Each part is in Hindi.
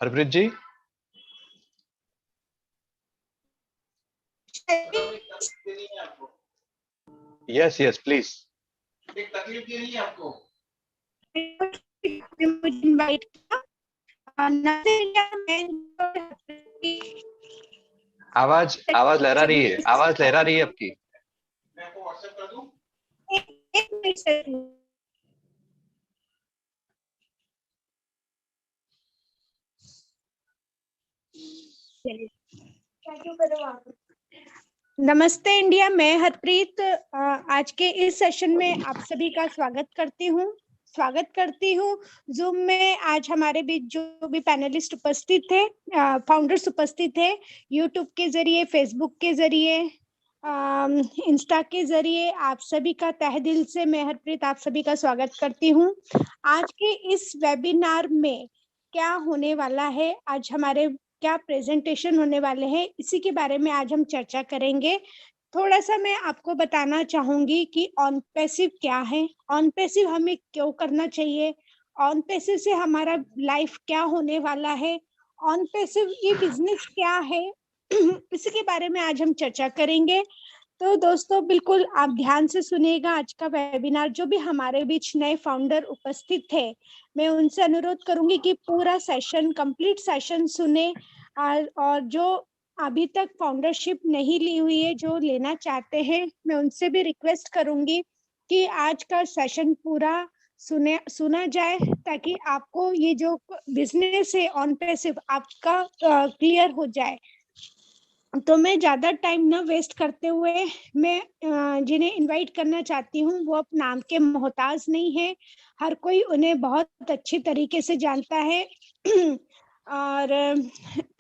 Harpreet ji. Yes yes please. तकलीफ नहीं है आपको? इनवाइट किया। आवाज आवाज लहरा रही है, आवाज लहरा रही है आपकी। मैं आपको व्हाट्सएप कर दूं? एक मिनट सर। नमस्ते इंडिया, मैं हरप्रीत आज के इस सेशन में आप सभी का स्वागत करती हूँ। जूम में आज हमारे बीच जो भी पैनलिस्ट उपस्थित थे, फाउंडर्स उपस्थित थे, यूट्यूब के जरिए, फेसबुक के जरिए, इंस्टा के जरिए, आप सभी का तहे दिल से मैं हरप्रीत आप सभी का स्वागत करती हूँ। आज के इस वेबिनार में क्या होने वाला है, आज हमारे क्या प्रेजेंटेशन होने वाले हैं, इसी के बारे में आज हम चर्चा करेंगे। थोड़ा सा मैं आपको बताना चाहूंगी कि ऑन पैसिव क्या है, ऑन पैसिव हमें क्यों करना चाहिए, ऑन पैसिव से हमारा लाइफ क्या होने वाला है, ऑन पैसिव ये बिजनेस क्या है, इसी के बारे में आज हम चर्चा करेंगे। तो दोस्तों बिल्कुल आप ध्यान से सुनिएगा आज का वेबिनार। जो भी हमारे बीच नए फाउंडर उपस्थित थे, मैं उनसे अनुरोध करूंगी कि पूरा सेशन, कंप्लीट सेशन सुने, और जो अभी तक फाउंडरशिप नहीं ली हुई है, जो लेना चाहते हैं, मैं उनसे भी रिक्वेस्ट करूंगी कि आज का सेशन पूरा सुना जाए, ताकि आपको ये जो बिजनेस है ऑन पैसिव आपका क्लियर हो जाए। तो मैं ज्यादा टाइम ना वेस्ट करते हुए मैं जिन्हें इनवाइट करना चाहती हूँ वो अब नाम के मोहताज नहीं है, हर कोई उन्हें बहुत अच्छी तरीके से जानता है और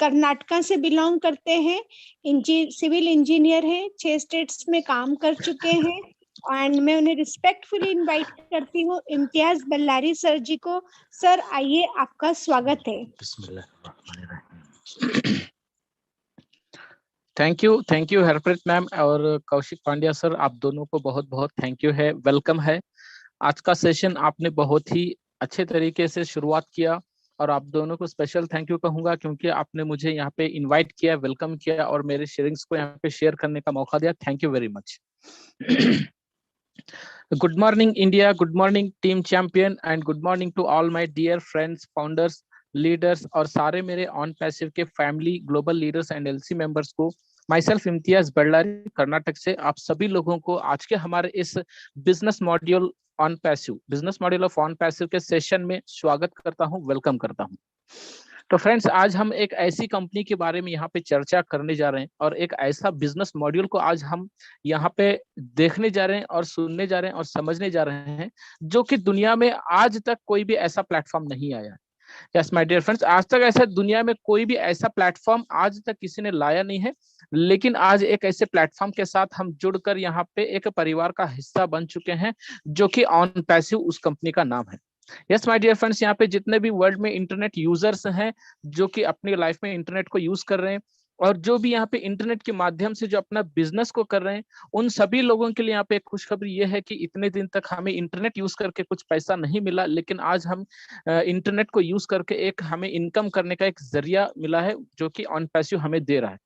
कर्नाटका से बिलोंग करते हैं, सिविल इंजीनियर हैं, 6 स्टेट्स में काम कर चुके हैं, एंड मैं उन्हें रिस्पेक्टफुली इनवाइट करती हूँ इम्तियाज बल्लारी सर जी को। सर आइए, आपका स्वागत है। थैंक यू हरप्रीत मैम और कौशिक पांड्या सर, आप दोनों को बहुत बहुत थैंक यू है, वेलकम है। आज का सेशन आपने बहुत ही अच्छे तरीके से शुरुआत किया और आप दोनों को स्पेशल थैंक यू कहूंगा, क्योंकि आपने मुझे यहाँ पे इनवाइट किया, वेलकम किया और मेरे शेयरिंग्स को यहाँ पे शेयर करने का मौका दिया। Thank you very much. Good morning India, good morning team champion and good morning to all my dear friends, founders, leaders और सारे मेरे ऑन पैसिव के family, global leaders and LC members को। माई सेल्फ इम्तियाज बल्लारी, कर्नाटक से आप सभी लोगों को आज के हमारे इस business module of OnPassive के सेशन में स्वागत करता हूं, वेलकम करता हूं। तो फ्रेंड्स, आज हम एक ऐसी कंपनी के बारे में यहाँ पे चर्चा करने जा रहे हैं और एक ऐसा बिजनेस मॉड्यूल को आज हम यहाँ पे देखने जा रहे हैं और सुनने जा रहे हैं और समझने जा रहे हैं, जो कि दुनिया में आज तक कोई भी ऐसा प्लेटफॉर्म नहीं आया है। यस माय डियर फ्रेंड्स, आज तक ऐसा दुनिया में कोई भी ऐसा प्लेटफॉर्म आज तक किसी ने लाया नहीं है, लेकिन आज एक ऐसे प्लेटफॉर्म के साथ हम जुड़कर यहाँ पे एक परिवार का हिस्सा बन चुके हैं, जो कि ऑन पैसिव उस कंपनी का नाम है। यस माय डियर फ्रेंड्स, यहाँ पे जितने भी वर्ल्ड में इंटरनेट यूजर्स हैं, जो कि अपनी लाइफ में इंटरनेट को यूज कर रहे हैं और जो भी यहाँ पे इंटरनेट के माध्यम से जो अपना बिजनेस को कर रहे हैं, उन सभी लोगों के लिए यहाँ पे एक खुशखबरी ये है कि इतने दिन तक हमें इंटरनेट यूज करके कुछ पैसा नहीं मिला, लेकिन आज हम इंटरनेट को यूज करके एक हमें इनकम करने का एक जरिया मिला है, जो कि ऑन पैसिव हमें दे रहा है।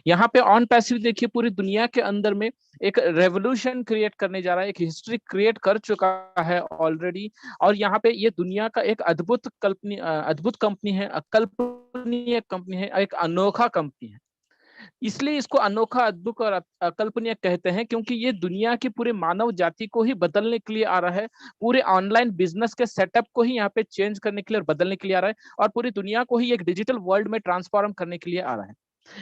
यहाँ पे ऑन पैसिव देखिए पूरी दुनिया के अंदर में एक रेवोल्यूशन क्रिएट करने जा रहा है, एक हिस्ट्री क्रिएट कर चुका है ऑलरेडी, और यहाँ पे ये दुनिया का एक अद्भुत कंपनी है, अकल्पनीय कंपनी है, एक अनोखा कंपनी है। इसलिए इसको अनोखा, अद्भुत और अकल्पनीय कहते हैं, क्योंकि ये दुनिया की पूरे मानव जाति को ही बदलने के लिए आ रहा है, पूरे ऑनलाइन बिजनेस के सेटअप को ही यहाँ पे चेंज करने के लिए और बदलने के लिए आ रहा है, और पूरी दुनिया को ही एक डिजिटल वर्ल्ड में ट्रांसफॉर्म करने के लिए आ रहा है।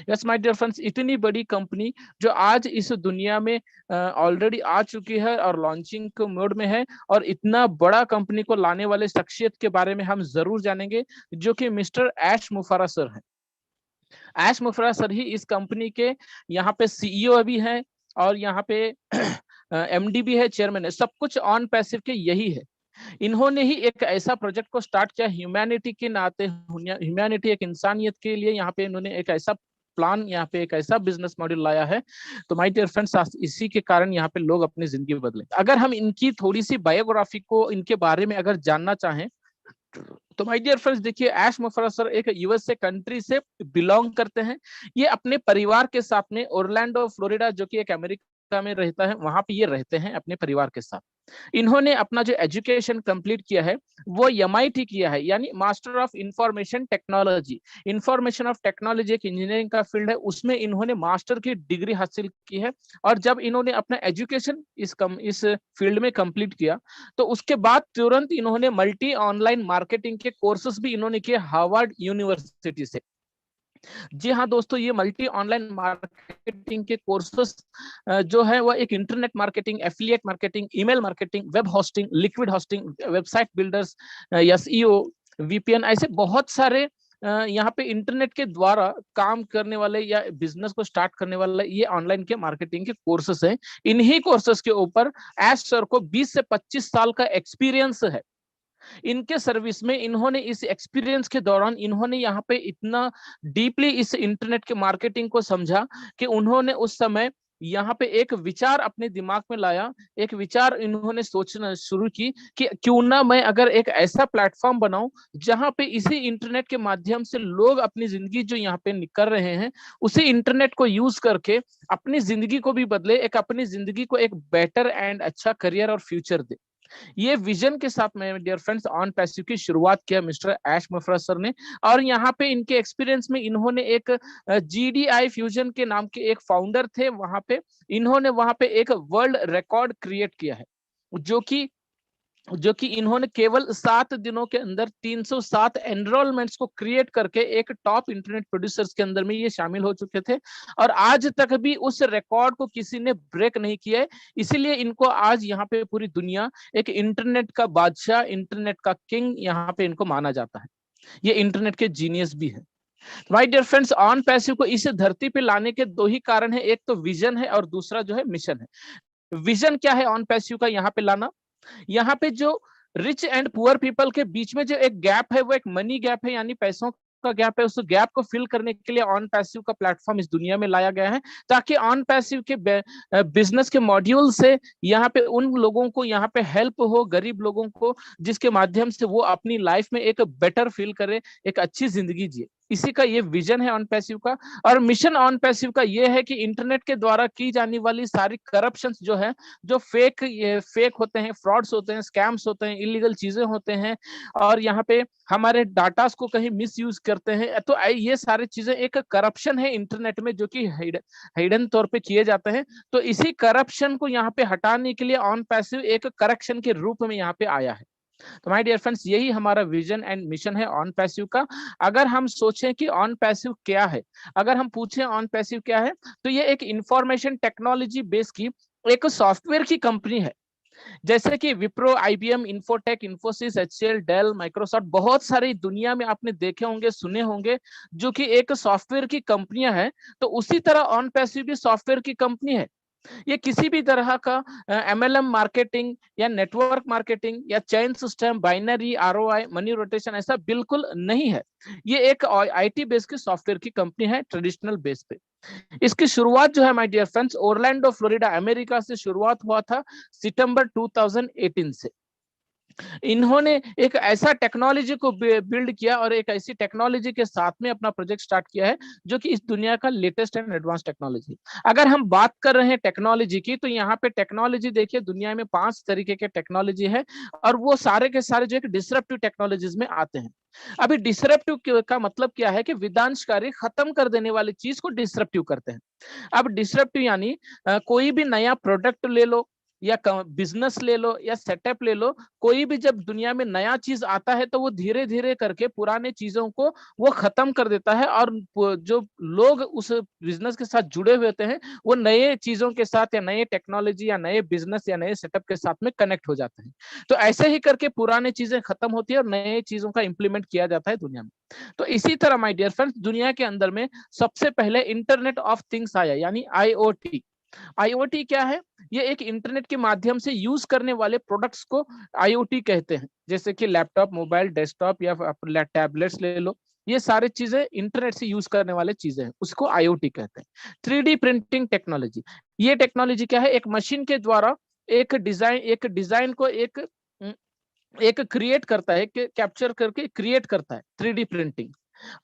यस माय डियर फ्रेंड्स, इतनी बड़ी कंपनी जो आज इस दुनिया में ऑलरेडी आ चुकी है और लॉन्चिंग मोड में है, और इतना बड़ा कंपनी को लाने वाले शख्सियत के बारे में हम जरूर जानेंगे, जो कि मिस्टर ऐश मुफर्रा सर है। ऐश मुफर्रा सर ही इस कंपनी के यहाँ पे सीईओ भी हैं और यहाँ पे एमडी भी है, चेयरमैन है, सब कुछ ऑन पैसिव के यही है। इन्होंने ही एक ऐसा प्रोजेक्ट को स्टार्ट किया ह्यूमैनिटी के नाते, ह्यूमैनिटी एक इंसानियत के लिए, यहाँ पे इन्होंने एक ऐसा प्लान, यहाँ पे एक ऐसा बिजनेस मॉडल लाया है। तो माय डियर फ्रेंड्स, इसी के कारण यहाँ पे लोग अपनी जिंदगी बदले। अगर हम इनकी थोड़ी सी बायोग्राफी को, इनके बारे में अगर जानना चाहें, तो माय डियर फ्रेंड्स देखिए, ऐश मुफर्रह सर एक यूएसए कंट्री से बिलोंग करते हैं। ये अपने परिवार के साथ में ओरलैंडो फ्लोरिडा, जो कि एक अमेरिका में रहता है, वहां पे ये रहते हैं अपने परिवार के साथ। इन्होंने अपना जो एजुकेशन कंप्लीट किया है वो एमआईटी किया है, यानी master of information technology. Information of technology एक इंजीनियरिंग का फील्ड है, उसमें इन्होंने मास्टर की डिग्री हासिल की है। और जब इन्होंने अपना एजुकेशन इस फील्ड में कंप्लीट किया, तो उसके बाद तुरंत इन्होंने मल्टी ऑनलाइन मार्केटिंग के कोर्सेस भी इन्होंने किए हार्वर्ड यूनिवर्सिटी से। जी हाँ दोस्तों, ये मल्टी ऑनलाइन मार्केटिंग के कोर्सेस जो है वो एक internet marketing, affiliate marketing, email marketing, web hosting, liquid hosting, website builders, SEO, VPN, ऐसे बहुत सारे यहाँ पे इंटरनेट के द्वारा काम करने वाले या बिजनेस को स्टार्ट करने वाले ये ऑनलाइन के मार्केटिंग के कोर्सेस हैं। इन्हीं कोर्सेस के ऊपर ऐश सर को 20 से 25 साल का एक्सपीरियंस है। इनके सर्विस में इन्होंने इस एक्सपीरियंस के दौरान इन्होंने यहाँ पे इतना डीपली इस इंटरनेट के मार्केटिंग को समझा कि उन्होंने उस समय यहाँ पे एक विचार अपने दिमाग में लाया, एक विचार इन्होंने सोचना शुरू की कि क्यों ना मैं अगर एक ऐसा प्लेटफॉर्म बनाऊं जहां पे इसी इंटरनेट के माध्यम से लोग अपनी जिंदगी जो यहाँ पे कर रहे हैं, उसी इंटरनेट को यूज करके अपनी जिंदगी को भी बदले, एक अपनी जिंदगी को एक बेटर एंड अच्छा करियर और फ्यूचर दे। ये विजन के साथ में डियर फ्रेंड्स ऑन पैसिव की शुरुआत किया मिस्टर ऐश मुफर्रह सर ने। और यहाँ पे इनके एक्सपीरियंस में इन्होंने एक जीडीआई फ्यूजन के नाम के एक फाउंडर थे, वहां पे इन्होंने वहां पे एक वर्ल्ड रिकॉर्ड क्रिएट किया है, जो कि इन्होंने केवल 7 दिनों के अंदर 307 एनरोलमेंट्स को क्रिएट करके एक टॉप इंटरनेट प्रोड्यूसर्स के अंदर में ये शामिल हो चुके थे। और आज तक भी उस रिकॉर्ड को किसी ने ब्रेक नहीं किया है। इसीलिए इनको आज यहाँ पे पूरी दुनिया एक इंटरनेट का बादशाह, इंटरनेट का किंग यहाँ पे इनको माना जाता है। ये इंटरनेट के जीनियस भी है। My dear friends, OnPassive को इस धरती पे लाने के 2 ही कारण है, एक तो विजन है और दूसरा जो है मिशन है। विजन क्या है ऑन पैसिव का यहाँ पे लाना? यहाँ पे जो रिच एंड पुअर पीपल के बीच में जो एक गैप है वो एक मनी गैप है, यानी पैसों का गैप है। उस गैप को फिल करने के लिए ऑन पैसिव का प्लेटफॉर्म इस दुनिया में लाया गया है, ताकि ऑन पैसिव के बिजनेस के मॉड्यूल से यहाँ पे उन लोगों को यहाँ पे हेल्प हो, गरीब लोगों को, जिसके माध्यम से वो अपनी लाइफ में एक बेटर फील करे, एक अच्छी जिंदगी जिए। इसी का ये विजन है ऑन पैसिव का। और मिशन ऑन पैसिव का ये है कि इंटरनेट के द्वारा की जाने वाली सारी करप्शन जो है, जो फेक होते हैं, फ्रॉड्स होते हैं, स्कैम्स होते हैं, इलीगल चीजें होते हैं, और यहाँ पे हमारे डाटास को कहीं मिस यूज करते हैं, तो ये सारी चीजें एक करप्शन है इंटरनेट में, जो कि हिडन तौर पे किए जाते हैं। तो इसी करप्शन को यहाँ पे हटाने के लिए ऑन पैसिव एक करेक्शन के रूप में यहाँ पे आया है। तो माय डियर फ्रेंड्स, यही हमारा विजन एंड मिशन है ऑन पैसिव का। अगर हम सोचें कि ऑन पैसिव क्या है, अगर हम पूछें ऑन पैसिव क्या है, तो ये एक इंफॉर्मेशन टेक्नोलॉजी बेस की एक सॉफ्टवेयर की कंपनी है। जैसे कि Wipro, IBM, Infotech, Infosys, HCL, Dell, Microsoft, बहुत सारी दुनिया में आपने देखे होंगे, सुने होंगे, जो कि एक सॉफ्टवेयर की कंपनियां हैं। तो उसी तरह ऑन पैसिव भी सॉफ्टवेयर की कंपनी है। ये किसी भी तरह का एमएलएम मार्केटिंग या नेटवर्क मार्केटिंग या chain system, binary, ROI, money rotation ऐसा बिल्कुल नहीं है। ये एक आईटी बेस की सॉफ्टवेयर की कंपनी है, ट्रेडिशनल बेस पे। इसकी शुरुआत जो है my dear friends, Orlando Florida America से शुरुआत हुआ था सितंबर 2018 से। इन्होंने एक ऐसा टेक्नोलॉजी को बिल्ड किया और एक ऐसी टेक्नोलॉजी के साथ में अपना प्रोजेक्ट स्टार्ट किया है, जो कि इस दुनिया का लेटेस्ट एंड एडवांस टेक्नोलॉजी। अगर हम बात कर रहे हैं टेक्नोलॉजी की, तो यहाँ पे टेक्नोलॉजी देखिए, दुनिया में 5 तरीके के टेक्नोलॉजी है, और वो सारे के सारे जो एक डिसरप्टिव टेक्नोलॉजीज में आते हैं। अभी डिसरप्टिव का मतलब क्या है कि विनाशकारी, खत्म कर देने वाली चीज को डिसरप्टिव करते हैं। अब डिसरप्टिव यानी कोई भी नया प्रोडक्ट ले लो या बिजनेस ले लो या सेटअप ले लो, कोई भी जब दुनिया में नया चीज आता है तो वो धीरे धीरे करके पुराने चीजों को वो खत्म कर देता है, और जो लोग उस बिजनेस के साथ जुड़े हुए होते हैं वो नए चीजों के साथ या नए टेक्नोलॉजी या नए बिजनेस या नए सेटअप के साथ में कनेक्ट हो जाते हैं। तो ऐसे ही करके पुराने चीजें खत्म होती है और नए चीजों का इंप्लीमेंट किया जाता है दुनिया में। तो इसी तरह माय डियर फ्रेंड्स, दुनिया के अंदर में सबसे पहले इंटरनेट ऑफ थिंग्स आया, यानी आईओटी। आईओटी क्या है? ये एक इंटरनेट के माध्यम से यूज करने वाले प्रोडक्ट्स को आईओटी कहते हैं, जैसे कि लैपटॉप, मोबाइल, डेस्कटॉप या टैबलेट्स ले लो। ये सारी चीजें इंटरनेट से यूज करने वाले चीजें हैं, उसको आईओटी कहते हैं। 3D प्रिंटिंग टेक्नोलॉजी, ये टेक्नोलॉजी क्या है? एक मशीन के द्वारा एक डिजाइन को एक एक क्रिएट करता है, कैप्चर करके क्रिएट करता है 3D प्रिंटिंग।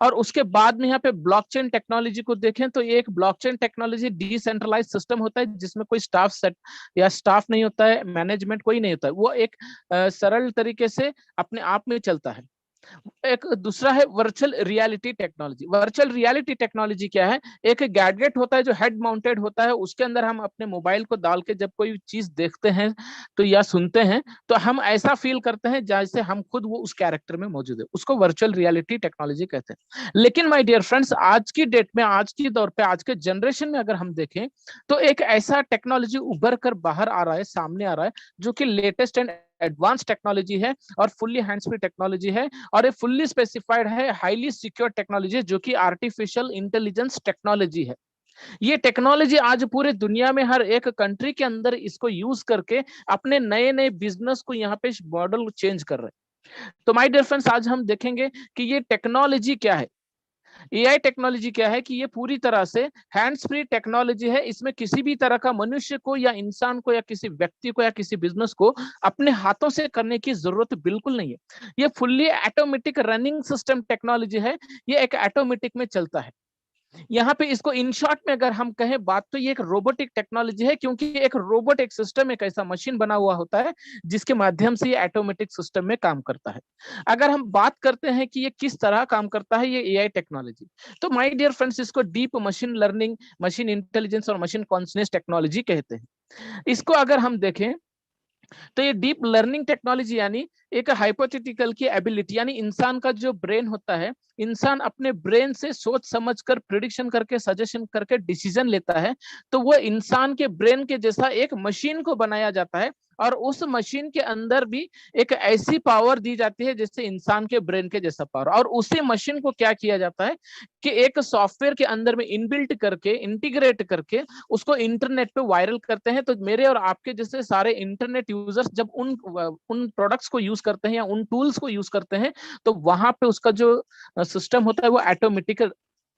और उसके बाद में यहाँ पे ब्लॉकचेन टेक्नोलॉजी को देखें तो ये एक ब्लॉकचेन टेक्नोलॉजी डिसेंट्रलाइज सिस्टम होता है जिसमें कोई स्टाफ सेट या स्टाफ नहीं होता है, मैनेजमेंट कोई नहीं होता है, वो एक सरल तरीके से अपने आप में चलता है। एक दूसरा है virtual reality technology. Virtual reality technology क्या है? एक गैजेट होता है जो हेड माउंटेड होता है, उसके अंदर हम अपने मोबाइल को डाल के जब कोई चीज देखते हैं तो या सुनते हैं तो हम ऐसा फील करते हैं जैसे हम खुद वो उस कैरेक्टर में मौजूद है, उसको वर्चुअल रियलिटी टेक्नोलॉजी कहते हैं। लेकिन माय डियर फ्रेंड्स, आज की डेट में, आज की दौर पे, आज के जनरेशन में अगर हम देखें तो एक ऐसा टेक्नोलॉजी उभर कर बाहर आ रहा है, सामने आ रहा है, जो कि लेटेस्ट एंड एडवांस टेक्नोलॉजी है और फुल्ली हैंड्स फ्री टेक्नोलॉजी है और ये फुल्ली स्पेसिफाइड है, हाईली सिक्योर टेक्नोलॉजी है, जो कि आर्टिफिशियल इंटेलिजेंस टेक्नोलॉजी है। ये टेक्नोलॉजी आज पूरे दुनिया में हर एक कंट्री के अंदर इसको यूज करके अपने नए नए बिजनेस को यहाँ पे मॉडल चेंज कर रहे हैं। तो माय डियर फ्रेंड्स, आज हम देखेंगे कि ये टेक्नोलॉजी क्या है। एआई टेक्नोलॉजी क्या है कि ये पूरी तरह से हैंड्स फ्री टेक्नोलॉजी है। इसमें किसी भी तरह का मनुष्य को या इंसान को या किसी व्यक्ति को या किसी बिजनेस को अपने हाथों से करने की जरूरत बिल्कुल नहीं है। ये fully automatic running system technology है, ये एक ऑटोमेटिक में चलता है। यहाँ पे इसको इन शॉर्ट में अगर हम कहें बात, तो ये एक रोबोटिक टेक्नोलॉजी है, क्योंकि एक रोबोट एक सिस्टम, एक ऐसा मशीन बना हुआ होता है जिसके माध्यम से ये ऑटोमेटिक सिस्टम में काम करता है। अगर हम बात करते हैं कि ये किस तरह काम करता है, ये एआई टेक्नोलॉजी, तो माय डियर फ्रेंड्स, इसको deep machine learning, machine intelligence और मशीन कॉन्शियसनेस टेक्नोलॉजी कहते हैं। इसको अगर हम देखें तो ये डीप लर्निंग टेक्नोलॉजी यानी एक हाइपोथेटिकल की एबिलिटी, यानी इंसान का जो ब्रेन होता है, इंसान अपने ब्रेन से सोच समझकर, प्रिडिक्शन करके, सजेशन करके डिसीजन लेता है, तो वो इंसान के ब्रेन के जैसा एक मशीन को बनाया जाता है और उस मशीन के अंदर भी एक ऐसी पावर दी जाती है जिससे इंसान के ब्रेन के जैसा पावर। और उसी मशीन को क्या किया जाता है कि एक सॉफ्टवेयर के अंदर में इनबिल्ट करके, इंटीग्रेट करके उसको इंटरनेट पे वायरल करते हैं। तो मेरे और आपके जैसे सारे इंटरनेट यूजर्स जब उन प्रोडक्ट्स को यूज करते हैं या उन टूल्स को यूज करते हैं, तो वहां पे उसका जो सिस्टम होता है वो ऑटोमेटिक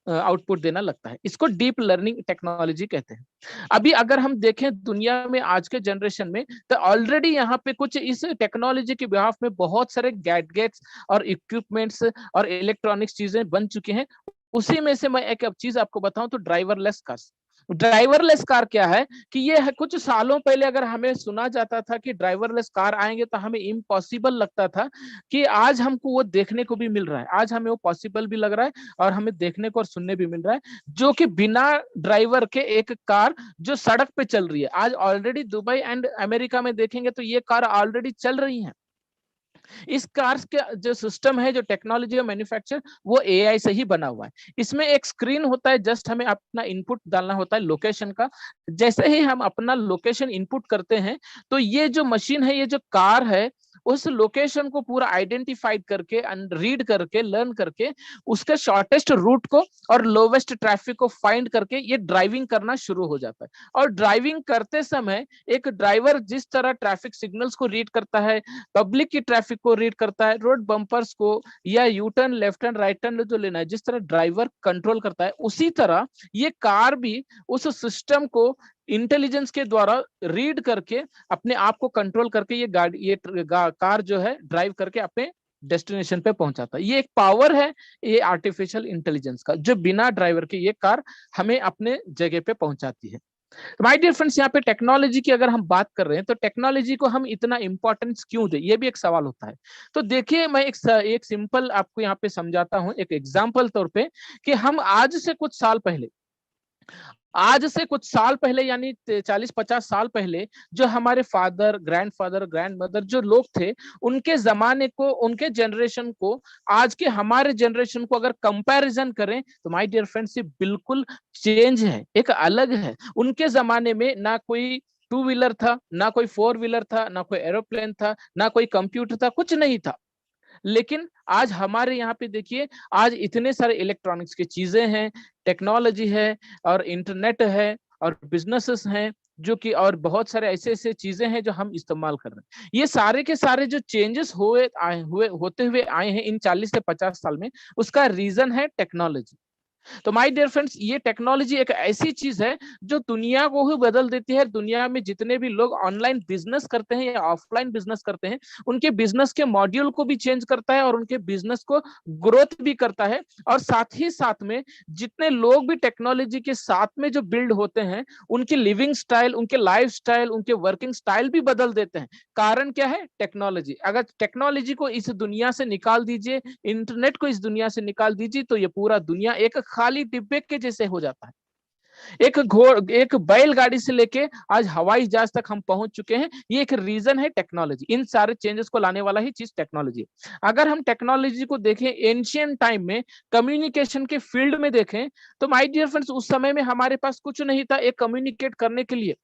आउटपुट देना लगता है। इसको डीप लर्निंग टेक्नोलॉजी कहते हैं। अभी अगर हम देखें दुनिया में आज के जनरेशन में, तो ऑलरेडी यहाँ पे कुछ इस टेक्नोलॉजी के बिहाफ में बहुत सारे गैजेट्स और इक्विपमेंट्स और इलेक्ट्रॉनिक्स चीजें बन चुकी हैं। उसी में से मैं एक चीज आपको बताऊं तो ड्राइवरलेस कार्स। ड्राइवरलेस कार क्या है कि ये है, कुछ सालों पहले अगर हमें सुना जाता था कि ड्राइवरलेस कार आएंगे तो हमें इम्पॉसिबल लगता था, कि आज हमको वो देखने को भी मिल रहा है। आज हमें वो पॉसिबल भी लग रहा है और हमें देखने को और सुनने भी मिल रहा है, जो कि बिना ड्राइवर के एक कार जो सड़क पे चल रही है। आज ऑलरेडी दुबई एंड अमेरिका में देखेंगे तो ये कार ऑलरेडी चल रही है। इस कार्स के जो सिस्टम है, जो टेक्नोलॉजी है मैन्युफैक्चर, वो एआई से ही बना हुआ है। इसमें एक स्क्रीन होता है, जस्ट हमें अपना इनपुट डालना होता है लोकेशन का। जैसे ही हम अपना लोकेशन इनपुट करते हैं, तो ये जो मशीन है, ये जो कार है, उस लोकेशन को पूरा आइडेंटिफाइड करके, रीड करके, लर्न करके, उसके शॉर्टेस्ट रूट को और लोवेस्ट ट्रैफिक को फाइंड करके ये ड्राइविंग करना शुरू हो जाता है। और ड्राइविंग करते समय एक ड्राइवर जिस तरह ट्रैफिक सिग्नल्स को रीड करता है, पब्लिक की ट्रैफिक को रीड करता है, रोड बम्पर्स को या U turn, left turn, right turn जो लेना है, जिस तरह ड्राइवर कंट्रोल करता है, उसी तरह ये कार भी उस सिस्टम को इंटेलिजेंस के द्वारा रीड करके अपने आप को कंट्रोल करके ये कार जो है ड्राइव करके अपने डेस्टिनेशन पे पहुंचाता है। ये एक पावर है ये आर्टिफिशियल इंटेलिजेंस का, जो बिना ड्राइवर के ये कार हमें अपने जगह पे पहुंचाती है। माय डियर फ्रेंड्स, यहाँ पे टेक्नोलॉजी की अगर हम बात कर रहे हैं तो टेक्नोलॉजी को हम इतना इंपॉर्टेंस क्यों दे, ये भी एक सवाल होता है। तो देखिए, मैं एक सिंपल आपको यहाँ पे समझाता हूँ, एक एग्जांपल तौर पे, कि हम आज से कुछ साल पहले यानी 40-50 साल पहले जो हमारे फादर, ग्रैंडफादर, ग्रैंडमदर जो लोग थे, उनके जमाने को, उनके जनरेशन को आज के हमारे जनरेशन को अगर कंपैरिजन करें तो माय डियर फ्रेंड्स, ये बिल्कुल चेंज है, एक अलग है। उनके जमाने में ना कोई टू व्हीलर था, ना कोई फोर व्हीलर था, ना कोई एरोप्लेन था, ना कोई कंप्यूटर था, कुछ नहीं था। लेकिन आज हमारे यहाँ पे देखिए, आज इतने सारे इलेक्ट्रॉनिक्स की चीजें हैं, टेक्नोलॉजी है और इंटरनेट है और बिजनेसेस हैं, जो कि और बहुत सारे ऐसे ऐसे चीजें हैं जो हम इस्तेमाल कर रहे हैं। ये सारे के सारे जो चेंजेस होते हुए आए हैं इन 40 से 50 साल में, उसका रीजन है टेक्नोलॉजी। तो माय डियर फ्रेंड्स, ये टेक्नोलॉजी एक ऐसी चीज है जो दुनिया को ही बदल देती है। दुनिया में जितने भी लोग ऑनलाइन बिजनेस करते हैं या ऑफलाइन बिजनेस करते हैं, उनके बिजनेस के मॉड्यूल को भी चेंज करता है और उनके बिजनेस को ग्रोथ भी करता है। और साथ ही साथ में जितने लोग भी टेक्नोलॉजी के साथ में जो बिल्ड होते हैं, उनकी लिविंग स्टाइल, उनके लाइफ स्टाइल, उनके वर्किंग स्टाइल भी बदल देते हैं। कारण क्या है? टेक्नोलॉजी। अगर टेक्नोलॉजी को इस दुनिया से निकाल दीजिए, इंटरनेट को इस दुनिया से निकाल दीजिए, तो ये पूरा दुनिया एक खाली डिब्बे के जैसे हो जाता है। एक बैलगाड़ी से लेके आज हवाई जहाज तक हम पहुंच चुके हैं। ये एक रीजन है टेक्नोलॉजी। इन सारे चेंजेस को लाने वाला ही चीज टेक्नोलॉजी है। अगर हम टेक्नोलॉजी को देखें एंशियंट टाइम में, कम्युनिकेशन के फील्ड में देखें, तो माय डियर फ्रेंड्स, उस समय में हमारे पास कुछ नहीं था एक कम्युनिकेट करने के लिए।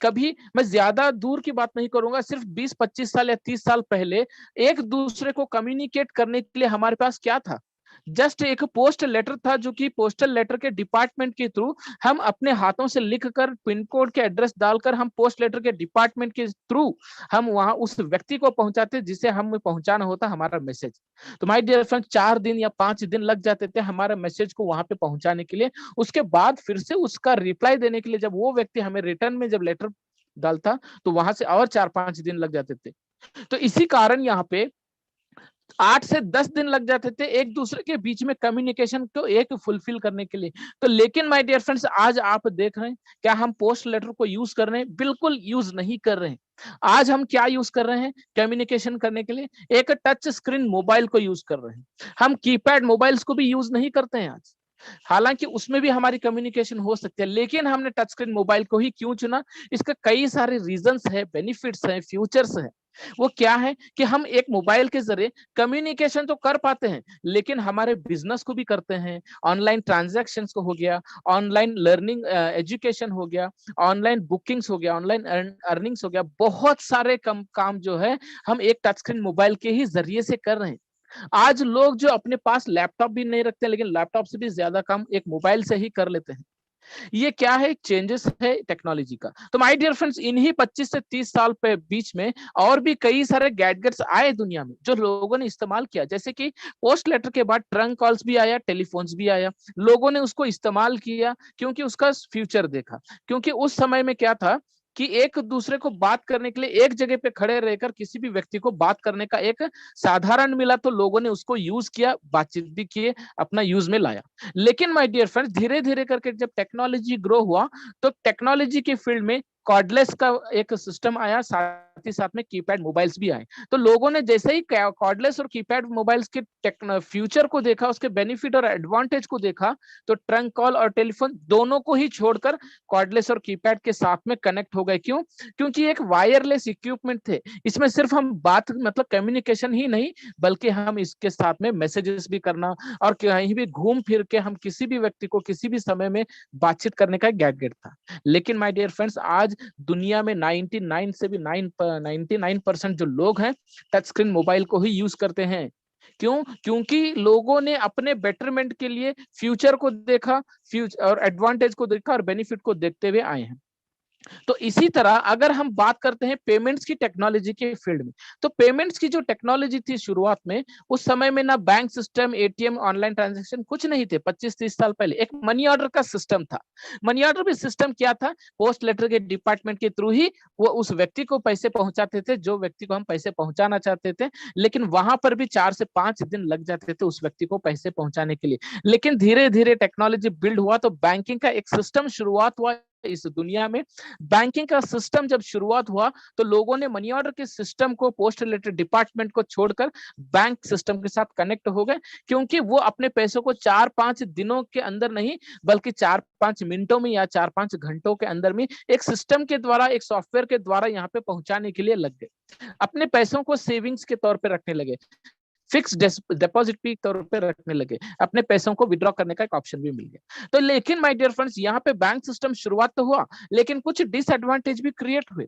कभी मैं ज्यादा दूर की बात नहीं करूंगा, सिर्फ 20-25 साल या 30 साल पहले एक दूसरे को कम्युनिकेट करने के लिए हमारे पास क्या था? जस्ट एक पोस्ट लेटर था, जो कि पोस्टल लेटर के डिपार्टमेंट के थ्रू हम अपने हाथों से लिखकर पिन कोड के एड्रेस डालकर हम पोस्ट लेटर के डिपार्टमेंट के थ्रू हम वहां उस व्यक्ति को पहुंचाते जिसे हमें पहुंचाना होता हमारा मैसेज। तो माय डियर फ्रेंड, 4 दिन या 5 दिन लग जाते थे हमारा मैसेज को वहां पे पहुंचाने के लिए। उसके बाद फिर से उसका रिप्लाई देने के लिए जब वो व्यक्ति हमें रिटर्न में जब लेटर डालता, तो वहां से और 4-5 दिन लग जाते थे। तो इसी कारण यहाँ पे 8 से 10 दिन लग जाते थे एक दूसरे के बीच में कम्युनिकेशन को एक फुलफिल करने के लिए। तो लेकिन माय डियर फ्रेंड्स, आज आप देख रहे हैं, क्या हम पोस्ट लेटर को यूज कर रहे हैं? बिल्कुल यूज नहीं कर रहे हैं। आज हम क्या यूज कर रहे हैं कम्युनिकेशन करने के लिए? एक टच स्क्रीन मोबाइल को यूज कर रहे हैं। हम कीपैड मोबाइल्स को भी यूज नहीं करते हैं आज। हालांकि उसमें भी हमारी कम्युनिकेशन हो सकती है, लेकिन हमने टच स्क्रीन मोबाइल को ही क्यों चुना? इसका कई सारे रीजंस है, बेनिफिट्स है, फ्यूचर्स है। वो क्या है कि हम एक मोबाइल के जरिए कम्युनिकेशन तो कर पाते हैं, लेकिन हमारे बिजनेस को भी करते हैं। ऑनलाइन ट्रांजैक्शंस को हो गया, ऑनलाइन लर्निंग एजुकेशन हो गया, ऑनलाइन बुकिंग्स हो गया, ऑनलाइन अर्निंग्स हो गया। बहुत सारे काम जो है हम एक टच स्क्रीन मोबाइल के ही जरिए से कर रहे हैं। आज लोग जो अपने पास लैपटॉप भी नहीं रखते, लेकिन लैपटॉप से भी ज्यादा काम एक मोबाइल से ही कर लेते हैं। ये क्या है? चेंजेस है टेक्नोलॉजी का। तो माय डियर फ्रेंड्स, इन्हीं 25 से 30 साल पे बीच में और भी कई सारे गैजेट्स आए दुनिया में जो लोगों ने इस्तेमाल किया। जैसे कि पोस्ट लेटर के बाद ट्रंक कॉल्स भी आया, टेलीफोन्स भी आया। लोगों ने उसको इस्तेमाल किया क्योंकि उसका फ्यूचर देखा। क्योंकि उस समय में क्या था कि एक दूसरे को बात करने के लिए एक जगह पे खड़े रहकर किसी भी व्यक्ति को बात करने का एक साधारण मिला, तो लोगों ने उसको यूज किया, बातचीत भी किए, अपना यूज में लाया। लेकिन माय डियर फ्रेंड्स, धीरे धीरे करके जब टेक्नोलॉजी ग्रो हुआ, तो टेक्नोलॉजी के फील्ड में कॉर्डलेस का एक सिस्टम आया, साथ ही साथ में कीपैड मोबाइल्स भी आए। तो लोगों ने जैसे ही कॉर्डलेस और कीपैड मोबाइल्स के फ्यूचर को देखा, उसके बेनिफिट और एडवांटेज को देखा, तो ट्रंक कॉल और टेलीफोन दोनों को ही छोड़कर कॉर्डलेस और कीपैड के साथ में कनेक्ट हो गए। क्यों? क्योंकि एक वायरलेस इक्विपमेंट थे। इसमें सिर्फ हम बात मतलब कम्युनिकेशन ही नहीं, बल्कि हम इसके साथ में मैसेजेस भी करना और कहीं भी घूम फिर के हम किसी भी व्यक्ति को किसी भी समय में बातचीत करने का गैजेट था। लेकिन माय डियर फ्रेंड्स, आज दुनिया में 99% जो लोग हैं टच स्क्रीन मोबाइल को ही यूज करते हैं। क्यों? क्योंकि लोगों ने अपने बेटरमेंट के लिए फ्यूचर को देखा, फ्यूचर और एडवांटेज को देखा और बेनिफिट को देखते हुए आए हैं। तो इसी तरह अगर हम बात करते हैं पेमेंट्स की टेक्नोलॉजी के फील्ड में, तो पेमेंट्स की जो टेक्नोलॉजी थी शुरुआत में, उस समय में ना bank system, ATM, online transaction कुछ नहीं थे। 25-30 साल पहले एक मनी ऑर्डर का सिस्टम था। मनी ऑर्डर भी सिस्टम क्या था? पोस्ट लेटर के डिपार्टमेंट के थ्रू ही वो उस व्यक्ति को पैसे पहुंचाते थे जो व्यक्ति को हम पैसे पहुंचाना चाहते थे, लेकिन वहां पर भी 4 से 5 दिन लग जाते थे उस व्यक्ति को पैसे पहुंचाने के लिए। लेकिन धीरे धीरे टेक्नोलॉजी बिल्ड हुआ, तो बैंकिंग का एक सिस्टम शुरुआत हुआ इस दुनिया में। बैंकिंग का सिस्टम जब शुरुआत हुआ, तो लोगों ने मनी ऑर्डर के सिस्टम को, पोस्ट रिलेटेड डिपार्टमेंट को छोड़कर बैंक सिस्टम के साथ कनेक्ट हो गए, क्योंकि वो अपने पैसों को 4-5 दिनों के अंदर नहीं, बल्कि 4-5 मिनटों में या 4-5 घंटों के अंदर में एक सिस्टम के द्वारा, एक सॉफ्टवेयर के द्वारा यहाँ पे पहुंचाने के लिए लग गए। अपने पैसों को सेविंग्स के तौर पर रखने लगे, फिक्स डिपॉजिट के तौर पे रखने लगे, अपने पैसों को विड्रॉ करने का एक ऑप्शन भी मिल गया। तो लेकिन माय डियर फ्रेंड्स, यहाँ पे बैंक सिस्टम शुरुआत तो हुआ, लेकिन कुछ डिसएडवांटेज भी क्रिएट हुए।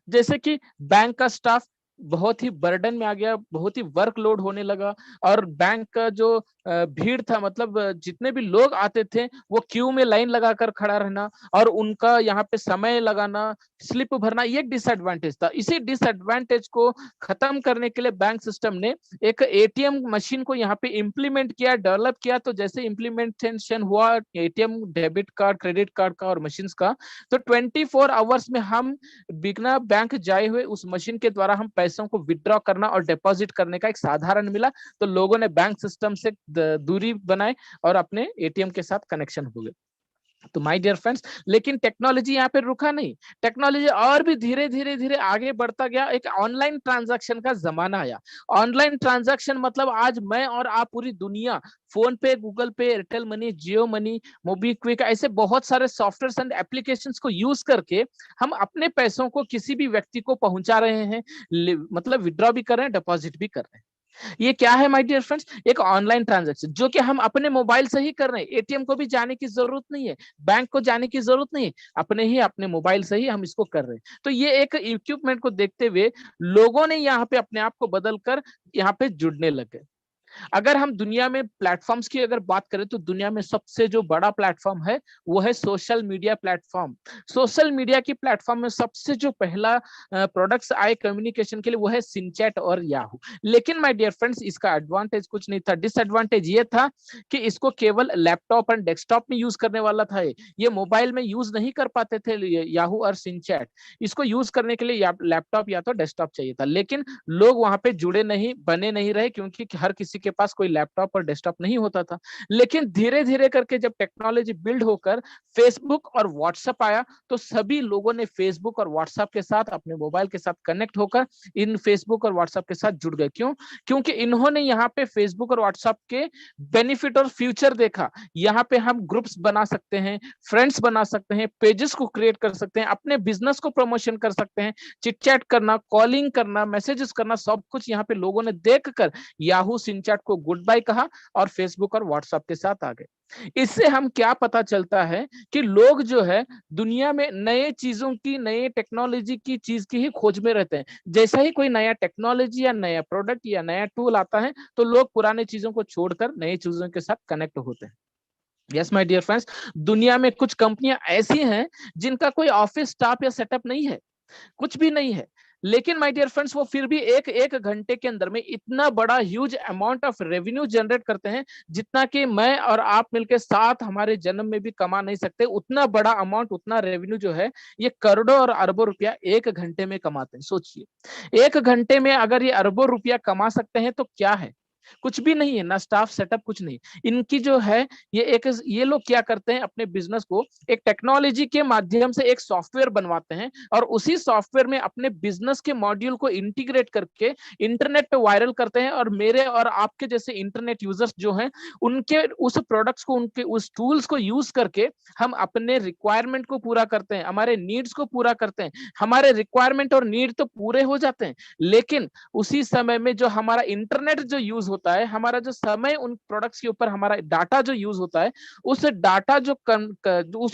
जैसे कि बैंक का स्टाफ बहुत ही बर्डन में आ गया, बहुत ही वर्कलोड होने लगा। और बैंक का जो भीड़ था, मतलब जितने भी लोग आते थे वो क्यू में लाइन लगाकर खड़ा रहना और उनका यहाँ पे समय लगाना, स्लिप भरना, ये डिसएडवांटेज था। इसी डिसएडवांटेज को खत्म करने के लिए बैंक सिस्टम ने एक एटीएम मशीन को यहाँ पे इम्प्लीमेंट किया, डेवलप किया। तो जैसे इम्प्लीमेंटेशन हुआ ATM, debit card, credit card का और मशीन का, तो 24 आवर्स में हम बिना बैंक जाए हुए उस मशीन के द्वारा हम पैसों को विड्रॉ करना और डिपॉजिट करने का एक साधारण मिला। तो लोगों ने बैंक सिस्टम से दूरी बनाए और अपने एटीएम के साथ कनेक्शन हो गए। तो माय डियर फ्रेंड्स, लेकिन टेक्नोलॉजी यहाँ पे रुका नहीं, टेक्नोलॉजी और भी धीरे धीरे धीरे आगे बढ़ता गया। एक ऑनलाइन ट्रांजैक्शन का जमाना आया। ऑनलाइन ट्रांजैक्शन मतलब आज मैं और आप, पूरी दुनिया, फोन पे, गूगल पे, Airtel money, Jio money, MobiKwik, ऐसे बहुत सारे सॉफ्टवेयर एंड एप्लीकेशंस को यूज करके हम अपने पैसों को किसी भी व्यक्ति को पहुंचा रहे हैं, मतलब विड्रॉ भी कर रहे हैं, डिपॉजिट भी कर रहे हैं। ये क्या है माय डियर फ्रेंड्स? एक ऑनलाइन ट्रांजैक्शन जो कि हम अपने मोबाइल से ही कर रहे हैं। एटीएम को भी जाने की जरूरत नहीं है, बैंक को जाने की जरूरत नहीं है, अपने मोबाइल से ही हम इसको कर रहे हैं। तो ये एक इक्विपमेंट को देखते हुए लोगों ने यहाँ पे अपने आप को बदलकर यहाँ पे जुड़ने लगे। अगर हम दुनिया में प्लेटफॉर्म्स की अगर बात करें तो दुनिया में सबसे जो बड़ा प्लेटफॉर्म है वो है social media platform. Social media की प्लेटफॉर्म में सबसे जो पहला प्रोडक्ट्स आए कम्युनिकेशन के लिए वो है सिनचैट और याहू। लेकिन माय डियर फ्रेंड्स, इसका एडवांटेज कुछ नहीं था, डिसएडवांटेज ये था कि इसको केवल लैपटॉप और डेस्कटॉप में यूज करने वाला था। ये मोबाइल में यूज नहीं कर पाते थे याहू और सिनचैट। इसको यूज करने के लिए लैपटॉप या तो डेस्कटॉप चाहिए था। लेकिन लोग वहां पे जुड़े नहीं, बने नहीं रहे, क्योंकि हर किसी के पास कोई लैपटॉप और डेस्कटॉप नहीं होता था। लेकिन धीरे धीरे करके जब टेक्नोलॉजी बिल्ड होकर फेसबुक और व्हाट्सएप आया, तो सभी लोगों ने फेसबुक और व्हाट्सएप के साथ अपने मोबाइल के साथ कनेक्ट होकर इन फेसबुक और व्हाट्सएप के साथ जुड़ गए। क्यों? क्योंकि इन्होंने यहाँ पे फेसबुक और व्हाट्सएप के बेनिफिट और फ्यूचर देखा। यहाँ पे हम ग्रुप्स बना सकते हैं, फ्रेंड्स बना सकते हैं, पेजेस को क्रिएट कर सकते हैं, अपने बिजनेस को प्रमोशन कर सकते हैं, चिट चैट करना, कॉलिंग करना, मैसेजेस करना, सब कुछ यहाँ पे लोगों ने देखकर याहू सिनचैट को गुड बाय कहा और फेसबुक और व्हाट्सएप के साथ आ गए। इससे हम क्या पता चलता है कि लोग जो है दुनिया में नए चीजों की, नए टेक्नोलॉजी की चीज की ही खोज में रहते हैं। जैसा ही कोई नया टेक्नोलॉजी या नया प्रोडक्ट या नया टूल आता है तो लोग पुराने चीजों को छोड़कर नई चीजों के साथ कनेक्ट होते हैं। यस माय डियर फ्रेंड्स, दुनिया में कुछ कंपनियां ऐसी हैं जिनका कोई ऑफिस स्टाफ या सेटअप नहीं है, कुछ भी नहीं है, लेकिन माय डियर फ्रेंड्स वो फिर भी एक घंटे के अंदर में इतना बड़ा huge amount of revenue generate करते हैं जितना कि मैं और आप मिलकर साथ हमारे जन्म में भी कमा नहीं सकते। उतना बड़ा अमाउंट, उतना रेवेन्यू जो है ये करोड़ों और अरबों रुपया एक घंटे में कमाते हैं। सोचिए, एक घंटे में अगर ये अरबों रुपया कमा सकते हैं तो क्या है? कुछ भी नहीं है, ना स्टाफ सेटअप, कुछ नहीं। इनकी जो है ये लोग क्या करते हैं, अपने बिजनेस को एक टेक्नोलॉजी के माध्यम से एक सॉफ्टवेयर बनवाते हैं और उसी सॉफ्टवेयर में अपने बिजनेस के मॉड्यूल को इंटीग्रेट करके इंटरनेट पे वायरल करते हैं। और मेरे और आपके जैसे इंटरनेट यूजर्स जो हैं, उनके उस प्रोडक्ट्स को, उनके उस टूल्स को यूज करके हम अपने रिक्वायरमेंट को पूरा करते हैं, हमारे नीड्स को पूरा करते हैं। हमारे रिक्वायरमेंट और नीड तो पूरे हो जाते हैं, लेकिन उसी समय में जो हमारा इंटरनेट जो यूज होता है, हमारा जो समय उन प्रोडक्ट्स के ऊपर, हमारा डाटा जो यूज होता है, उस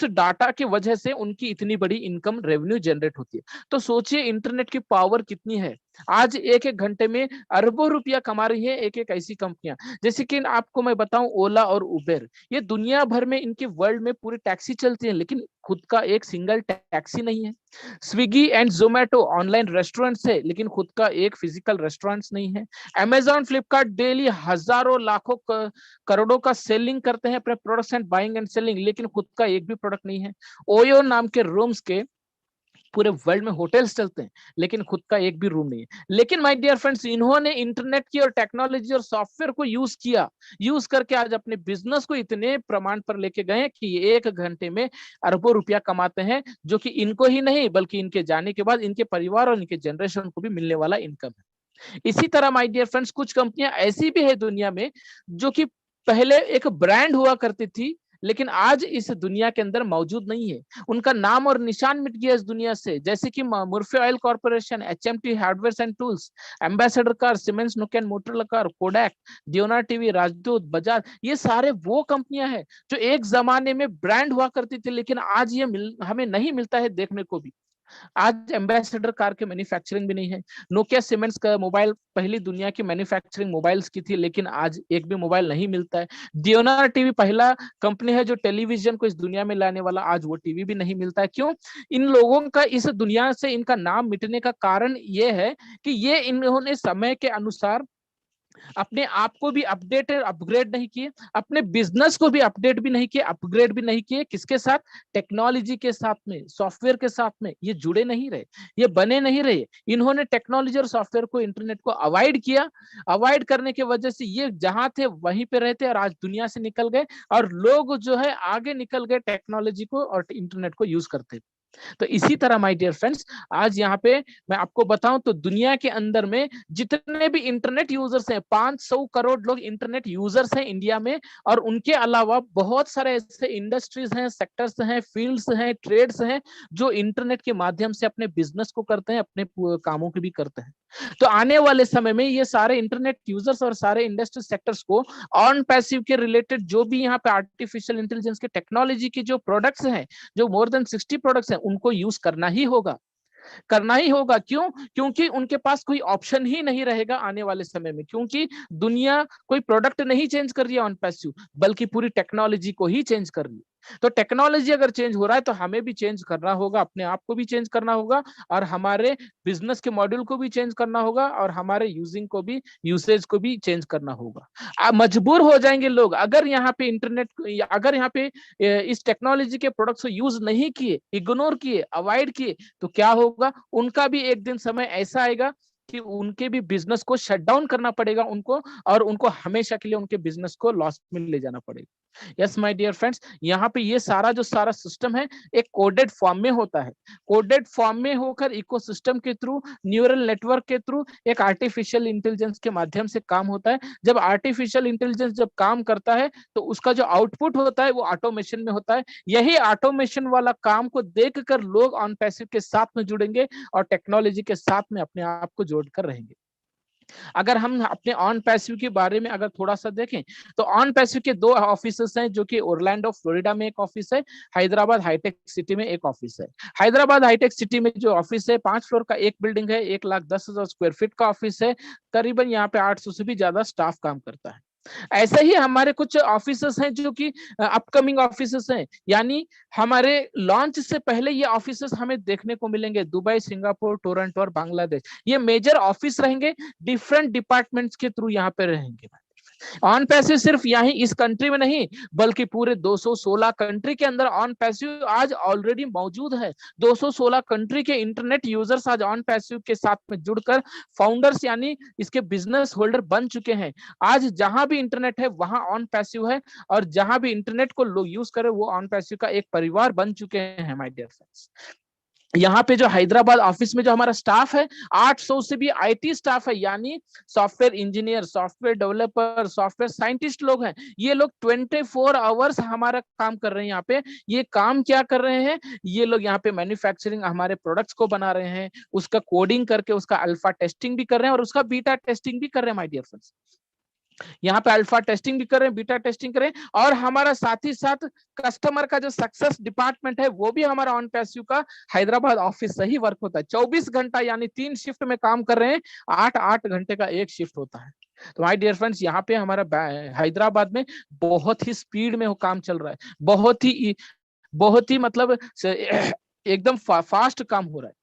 डाटा की वजह से उनकी इतनी बड़ी इनकम, रेवेन्यू जनरेट होती है। तो सोचिए इंटरनेट की पावर कितनी है। आज एक घंटे में अरबों रुपया कमा रही है एक ऐसी कंपनियां। जैसे कि आपको मैं बताऊं, ओला और उबेर, ये दुनिया भर में, इनके वर्ल्ड में पूरी टैक्सी चलती है, लेकिन खुद का एक सिंगल टैक्सी नहीं है। Swiggy and Zomato online restaurants है, लेकिन खुद का एक फिजिकल रेस्टोरेंट्स नहीं है। अमेजॉन, फ्लिपकार्ट डेली हजारों लाखों करोड़ों का सेलिंग करते हैं अपने products and buying and selling, लेकिन खुद का एक भी प्रोडक्ट नहीं है। ओयो नाम के रूम्स के पूरे वर्ल्ड में होटल्स चलते हैं, लेकिन खुद का एक भी रूम नहीं है। लेकिन माय डियर फ्रेंड्स, इन्होंने इंटरनेट की और टेक्नोलॉजी और सॉफ्टवेयर को यूज करके आज अपने बिजनेस को इतने प्रमाण पर लेके गए कि ये एक घंटे में अरबों रुपया कमाते हैं, जो कि इनको ही नहीं बल्कि इनके जाने के बाद इनके परिवार और इनके जनरेशन को भी मिलने वाला इनकम है। इसी तरह माय डियर फ्रेंड्स, कुछ कंपनियां ऐसी भी है दुनिया में जो कि पहले एक ब्रांड हुआ करती थी, लेकिन आज इस दुनिया के अंदर मौजूद नहीं है। उनका नाम और निशान मिट गया इस दुनिया से, जैसे कि मुर्फे oil corporation, HMT hardware and tools, Ambassador car, Siemens, Nokia motor car, Kodak, Dyanora TV, Rajdoot, Bajaj, ये सारे वो कंपनियां हैं जो एक जमाने में ब्रांड हुआ करती थी, लेकिन आज ये हमें नहीं मिलता है देखने को भी। आज एम्बेसडर कार के मैन्युफैक्चरिंग भी नहीं है। नोकिया सीमेंट्स का मोबाइल पहली दुनिया की मैन्युफैक्चरिंग मोबाइल्स की थी, लेकिन आज एक भी मोबाइल नहीं मिलता है। डियोनार टीवी पहला कंपनी है जो टेलीविजन को इस दुनिया में लाने वाला, आज वो टीवी भी नहीं मिलता है। क्यों? इन लोगों का इस दुनिया से इनका नाम मिटने का कारण ये है कि ये इन्होंने समय के अनुसार अपने आप को भी अपडेट अपग्रेड नहीं किए, अपने बिजनेस को भी अपडेट भी नहीं किए, अपग्रेड भी नहीं किए। किसके साथ? टेक्नोलॉजी के साथ में, सॉफ्टवेयर के साथ में ये जुड़े नहीं रहे, ये बने नहीं रहे। इन्होंने टेक्नोलॉजी और सॉफ्टवेयर को, इंटरनेट को अवॉइड किया। अवॉइड करने की वजह से ये जहां थे वहीं पे रहते और आज दुनिया से निकल गए, और लोग जो है आगे निकल गए टेक्नोलॉजी को और इंटरनेट को यूज करते। तो इसी तरह माय डियर फ्रेंड्स, आज यहाँ पे मैं आपको बताऊं तो दुनिया के अंदर में जितने भी इंटरनेट यूजर्स हैं, 500 करोड़ लोग इंटरनेट यूजर्स हैं इंडिया में। और उनके अलावा बहुत सारे ऐसे इंडस्ट्रीज हैं, सेक्टर्स हैं, फील्ड्स हैं, ट्रेड्स हैं जो इंटरनेट के माध्यम से अपने बिजनेस को करते हैं, अपने कामों को भी करते हैं। तो आने वाले समय में ये सारे इंटरनेट यूजर्स और सारे इंडस्ट्री सेक्टर्स को ऑन पैसिव के रिलेटेड जो भी यहाँ पे आर्टिफिशियल इंटेलिजेंस के टेक्नोलॉजी की जो प्रोडक्ट्स हैं, जो मोर देन 60 प्रोडक्ट्स हैं, उनको यूज करना ही होगा, करना ही होगा। क्यों? क्योंकि उनके पास कोई ऑप्शन ही नहीं रहेगा आने वाले समय में, क्योंकि दुनिया कोई प्रोडक्ट नहीं चेंज कर रही है ऑन पैसिव, बल्कि पूरी टेक्नोलॉजी को ही चेंज कर रही है। तो टेक्नोलॉजी अगर चेंज हो रहा है तो हमें भी चेंज करना होगा, अपने आप को भी चेंज करना होगा, और हमारे बिजनेस के मॉड्यूल को भी चेंज करना होगा, और हमारे यूजिंग को भी, यूसेज को भी चेंज करना होगा। मजबूर हो जाएंगे लोग अगर यहाँ पे इंटरनेट, अगर यहाँ पे इस टेक्नोलॉजी के प्रोडक्ट्स को यूज नहीं किए, इग्नोर किए, अवॉइड किए, तो क्या होगा? उनका भी एक दिन समय ऐसा आएगा कि उनके भी बिजनेस को शट डाउन करना पड़ेगा उनको, और उनको हमेशा के लिए उनके बिजनेस को लॉस में ले जाना पड़ेगा। यस माय डियर फ्रेंड्स, यहाँ पे ये सारा जो सारा सिस्टम है एक कोडेड फॉर्म में होता है। कोडेड फॉर्म में होकर इकोसिस्टम के थ्रू, न्यूरल नेटवर्क के थ्रू, एक आर्टिफिशियल इंटेलिजेंस के माध्यम से काम होता है। जब आर्टिफिशियल इंटेलिजेंस जब काम करता है तो उसका जो आउटपुट होता है वो ऑटोमेशन में होता है। यही ऑटोमेशन वाला काम को देखकर लोग ऑन पैसिव के साथ में जुड़ेंगे और टेक्नोलॉजी के साथ में अपने आप को जोड़कर रहेंगे। अगर हम अपने ऑन पैसिव के बारे में अगर थोड़ा सा देखें तो ऑन पैसिव के 2 ऑफिसेस हैं, जो कि ओरलैंडो फ्लोरिडा में एक ऑफिस है, हैदराबाद हाईटेक सिटी में एक ऑफिस है। हैदराबाद हाईटेक सिटी में जो ऑफिस है 5 फ्लोर का एक बिल्डिंग है, 1,10,000 स्क्वायर फीट का ऑफिस है, करीबन यहाँ पे 800 से भी ज्यादा स्टाफ काम करता है। ऐसे ही हमारे कुछ ऑफिसेस हैं जो कि अपकमिंग ऑफिसेस हैं, यानी हमारे लॉन्च से पहले ये ऑफिसेस हमें देखने को मिलेंगे। दुबई, सिंगापुर, टोरंटो और बांग्लादेश, ये मेजर ऑफिस रहेंगे, डिफरेंट डिपार्टमेंट्स के थ्रू यहाँ पे रहेंगे। ऑन पैसिव सिर्फ यहीं इस कंट्री में नहीं, बल्कि पूरे 216 कंट्री के अंदर ऑन पैसिव आज ऑलरेडी मौजूद है। 216 कंट्री के इंटरनेट यूजर्स आज ऑन पैसिव के साथ में जुड़कर फाउंडर्स यानी इसके बिजनेस होल्डर बन चुके हैं। आज जहां भी इंटरनेट है वहां ऑन पैसिव है, और जहां भी इंटरनेट को लोग यूज करे वो ऑन पैसिव का एक परिवार बन चुके हैं माय डियर फ्रेंड्स। यहाँ पे जो हैदराबाद ऑफिस में जो हमारा स्टाफ है 800 से भी आईटी स्टाफ है, यानी software engineer, software developer, software scientist लोग हैं। ये लोग 24 आवर्स हमारा काम कर रहे हैं। यहाँ पे ये काम क्या कर रहे हैं? ये लोग यहाँ पे मैन्युफैक्चरिंग हमारे प्रोडक्ट्स को बना रहे हैं, उसका कोडिंग करके उसका अल्फा टेस्टिंग भी कर रहे हैं और उसका बीटा टेस्टिंग भी कर रहे हैं माय डियर फ्रेंड्स। यहाँ पे अल्फा टेस्टिंग भी करें, बीटा टेस्टिंग करें, और हमारा साथ ही साथ कस्टमर का जो सक्सेस डिपार्टमेंट है वो भी हमारा ऑन पैसिव का हैदराबाद ऑफिस से ही वर्क होता है। 24 घंटा यानी 3 शिफ्ट में काम कर रहे हैं, 8-8 घंटे का एक शिफ्ट होता है। तो माय डियर फ्रेंड्स, यहाँ पे हमारा हैदराबाद में बहुत ही स्पीड में काम चल रहा है, बहुत ही मतलब एकदम फास्ट काम हो रहा है।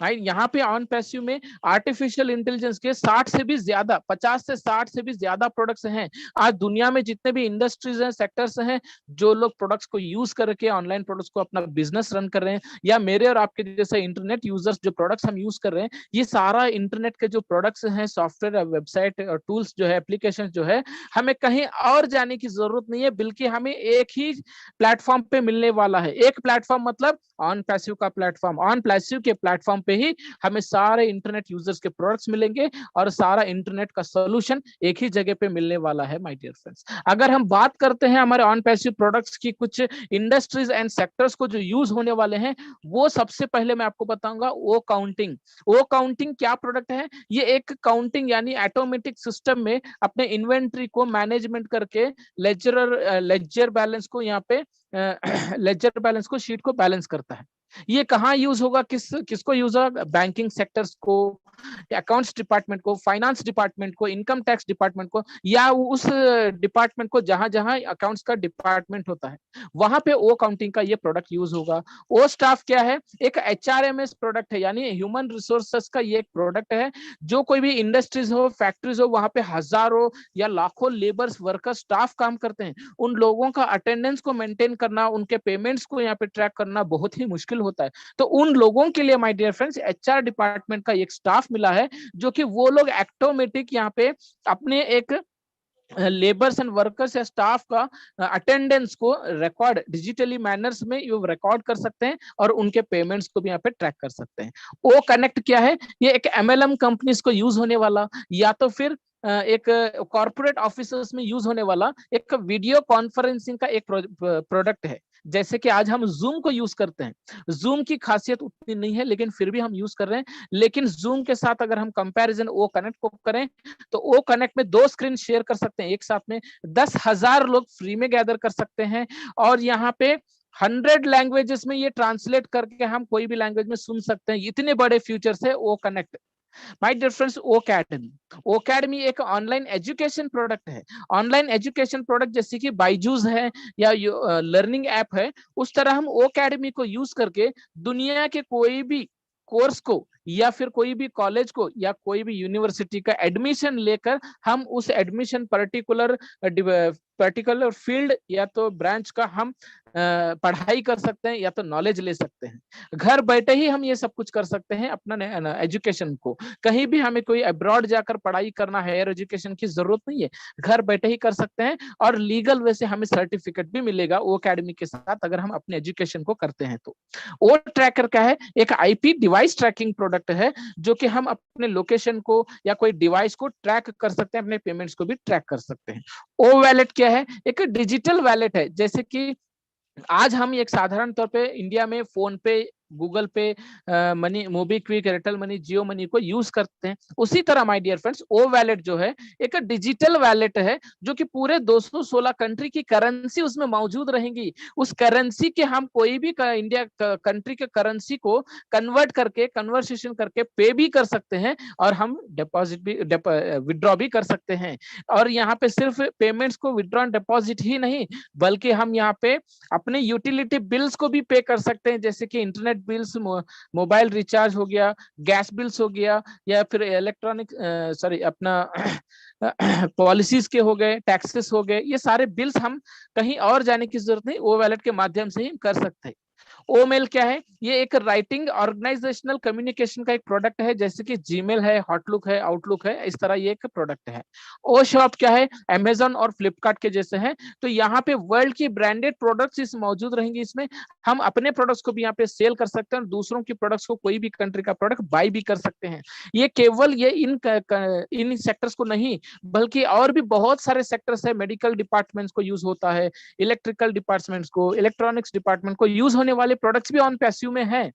यहाँ पे ऑन पैसिव में आर्टिफिशियल इंटेलिजेंस के 60 से भी ज्यादा, 50 से 60 से भी ज्यादा प्रोडक्ट्स हैं। आज दुनिया में जितने भी इंडस्ट्रीज हैं, सेक्टर्स हैं, जो लोग प्रोडक्ट्स को यूज करके ऑनलाइन प्रोडक्ट्स को अपना बिजनेस रन कर रहे हैं, या मेरे और आपके जैसे इंटरनेट यूजर्स जो प्रोडक्ट्स हम यूज कर रहे हैं, ये सारा इंटरनेट के जो प्रोडक्ट्स हैं, सॉफ्टवेयर, वेबसाइट और टूल्स जो है, एप्लीकेशन जो है, हमें कहीं और जाने की जरूरत नहीं है, बल्कि हमें एक ही प्लेटफॉर्म पे मिलने वाला है। एक प्लेटफॉर्म मतलब ऑन पैसिव का प्लेटफॉर्म। ऑन पैसिव के प्लेटफॉर्म पे ही हमें सारे इंटरनेट यूजर्स के प्रोडक्ट्स मिलेंगे और सारा इंटरनेट का सॉल्यूशन एक ही जगह पे मिलने वाला है माय डियर फ्रेंड्स। अगर हम बात करते हैं हमारे ऑन पैसिव प्रोडक्ट्स की कुछ इंडस्ट्रीज एंड सेक्टर्स को जो यूज होने वाले हैं, वो सबसे पहले मैं आपको बताऊंगा ओ काउंटिंग। ओ काउंटिंग क्या प्रोडक्ट है? ये एक काउंटिंग यानी ऑटोमेटिक सिस्टम में अपने इन्वेंट्री को मैनेजमेंट करके लेजर बैलेंस को यहाँ पे लेजर बैलेंस को शीट को बैलेंस करता है। ये कहाँ यूज होगा, किसको यूज होगा? बैंकिंग सेक्टर्स को, अकाउंट्स डिपार्टमेंट को, फाइनेंस डिपार्टमेंट को, इनकम टैक्स डिपार्टमेंट को, या उस डिपार्टमेंट को जहां जहां अकाउंट्स का डिपार्टमेंट होता है वहां पे ओ अकाउंटिंग का ये प्रोडक्ट यूज होगा। ओ स्टाफ क्या है? एक HRMS प्रोडक्ट है, यानी ह्यूमन रिसोर्सेस का ये एक प्रोडक्ट है। जो कोई भी इंडस्ट्रीज हो, फैक्ट्रीज हो, वहां पे हजारों या लाखों लेबर्स, वर्कर्स, स्टाफ काम करते हैं। उन लोगों का अटेंडेंस को मेंटेन करना, उनके पेमेंट्स को यहाँ पे ट्रैक करना बहुत ही मुश्किल होता है। तो उन लोगों के लिए my dear friends HR department का एक स्टाफ मिला है, जो कि वो लोग ऑटोमेटिक यहाँ पे अपने एक लेबर्स एंड वर्कर्स या स्टाफ का अटेंडेंस को रिकॉर्ड डिजिटली मैनर्स में रिकॉर्ड कर सकते हैं और उनके पेमेंट्स को भी यहाँ पे ट्रैक कर सकते हैं। ओ कनेक्ट क्या है? ये एक MLM कंपनीज को यूज होने वाला, या तो फिर एक कॉर्पोरेट ऑफिसर्स में यूज होने वाला एक वीडियो कॉन्फ्रेंसिंग का एक प्रोडक्ट है। जैसे कि आज हम जूम को यूज करते हैं, जूम की खासियत उतनी नहीं है लेकिन फिर भी हम यूज कर रहे हैं। लेकिन जूम के साथ अगर हम कंपैरिजन ओ कनेक्ट को करें तो ओ कनेक्ट में 2 स्क्रीन शेयर कर सकते हैं एक साथ में, 10,000 लोग फ्री में गैदर कर सकते हैं, और यहाँ पे 100 लैंग्वेजेस में ये ट्रांसलेट करके हम कोई भी लैंग्वेज में सुन सकते हैं। इतने बड़े फ्यूचर्स है O connect. My dear friends, O academy एक ऑनलाइन एजुकेशन प्रोडक्ट है। ऑनलाइन एजुकेशन प्रोडक्ट जैसे कि बायजूस है या लर्निंग ऐप है, उस तरह हम ओ अकेडमी को यूज करके दुनिया के कोई भी कोर्स को या फिर कोई भी कॉलेज को या कोई भी यूनिवर्सिटी का एडमिशन लेकर हम उस एडमिशन पर्टिकुलर फील्ड या तो ब्रांच का हम पढ़ाई कर सकते हैं या तो नॉलेज ले सकते हैं। घर बैठे ही हम ये सब कुछ कर सकते हैं अपना एजुकेशन को। कहीं भी हमें कोई अब्रॉड जाकर पढ़ाई करना, हायर एजुकेशन की जरूरत नहीं है, घर बैठे ही कर सकते हैं और लीगल वे से हमें सर्टिफिकेट भी मिलेगा ओ अकेडमी के साथ अगर हम अपने एजुकेशन को करते हैं तो। ओ ट्रैकर क्या है? एक IP डिवाइस ट्रैकिंग प्रोडक्ट है, जो कि हम अपने लोकेशन को या कोई डिवाइस को ट्रैक कर सकते हैं, अपने पेमेंट्स को भी ट्रैक कर सकते हैं। ओ वैलेट क्या है? एक डिजिटल वैलेट है। जैसे कि आज हम एक साधारण तौर पे इंडिया में फोन पे, Google Pay money, MobiKwik, Airtel money, Jio money को यूज करते हैं। उसी तरह my dear friends, O wallet जो है एक डिजिटल वैलेट है, जो कि पूरे 216 कंट्री की करेंसी उसमें मौजूद रहेंगी। उस करेंसी के हम कोई भी इंडिया कंट्री के करेंसी को कन्वर्ट करके, कन्वर्सेशन करके पे भी कर सकते हैं और हम डिपॉजिट भी, विड्रॉ भी कर सकते हैं। और यहाँ पे सिर्फ पेमेंट्स को विड्रॉ एंड डिपॉजिट ही नहीं, बल्कि हम यहाँ पे अपने यूटिलिटी बिल्स को भी पे कर सकते हैं, जैसे कि इंटरनेट बिल्स, मोबाइल रिचार्ज हो गया, गैस बिल्स हो गया, या फिर इलेक्ट्रॉनिक अपना पॉलिसीज के हो गए, टैक्सेस हो गए। ये सारे बिल्स हम कहीं और जाने की जरूरत नहीं, ओ वैलेट के माध्यम से ही कर सकते हैं। ओ मेल क्या है? ये एक राइटिंग ऑर्गेनाइजेशनल कम्युनिकेशन का एक प्रोडक्ट है, जैसे कि जीमेल है, हॉटलुक है, आउटलुक है, इस तरह ये एक प्रोडक्ट है। ओ शॉप क्या है? अमेजन और फ्लिपकार्ट के जैसे है। तो यहाँ पे वर्ल्ड की ब्रांडेड प्रोडक्ट्स इस मौजूद रहेंगी। इसमें हम अपने प्रोडक्ट्स को भी यहाँ पे सेल कर सकते हैं और दूसरों की प्रोडक्ट्स को, कोई भी कंट्री का प्रोडक्ट बाई भी कर सकते हैं। ये केवल ये इन सेक्टर्स को नहीं, बल्कि और भी बहुत सारे सेक्टर्स है। मेडिकल डिपार्टमेंट्स को यूज होता है, इलेक्ट्रिकल डिपार्टमेंट्स को, इलेक्ट्रॉनिक्स डिपार्टमेंट को यूज होने वाले प्रोडक्ट्स भी ऑन पैसिव में है।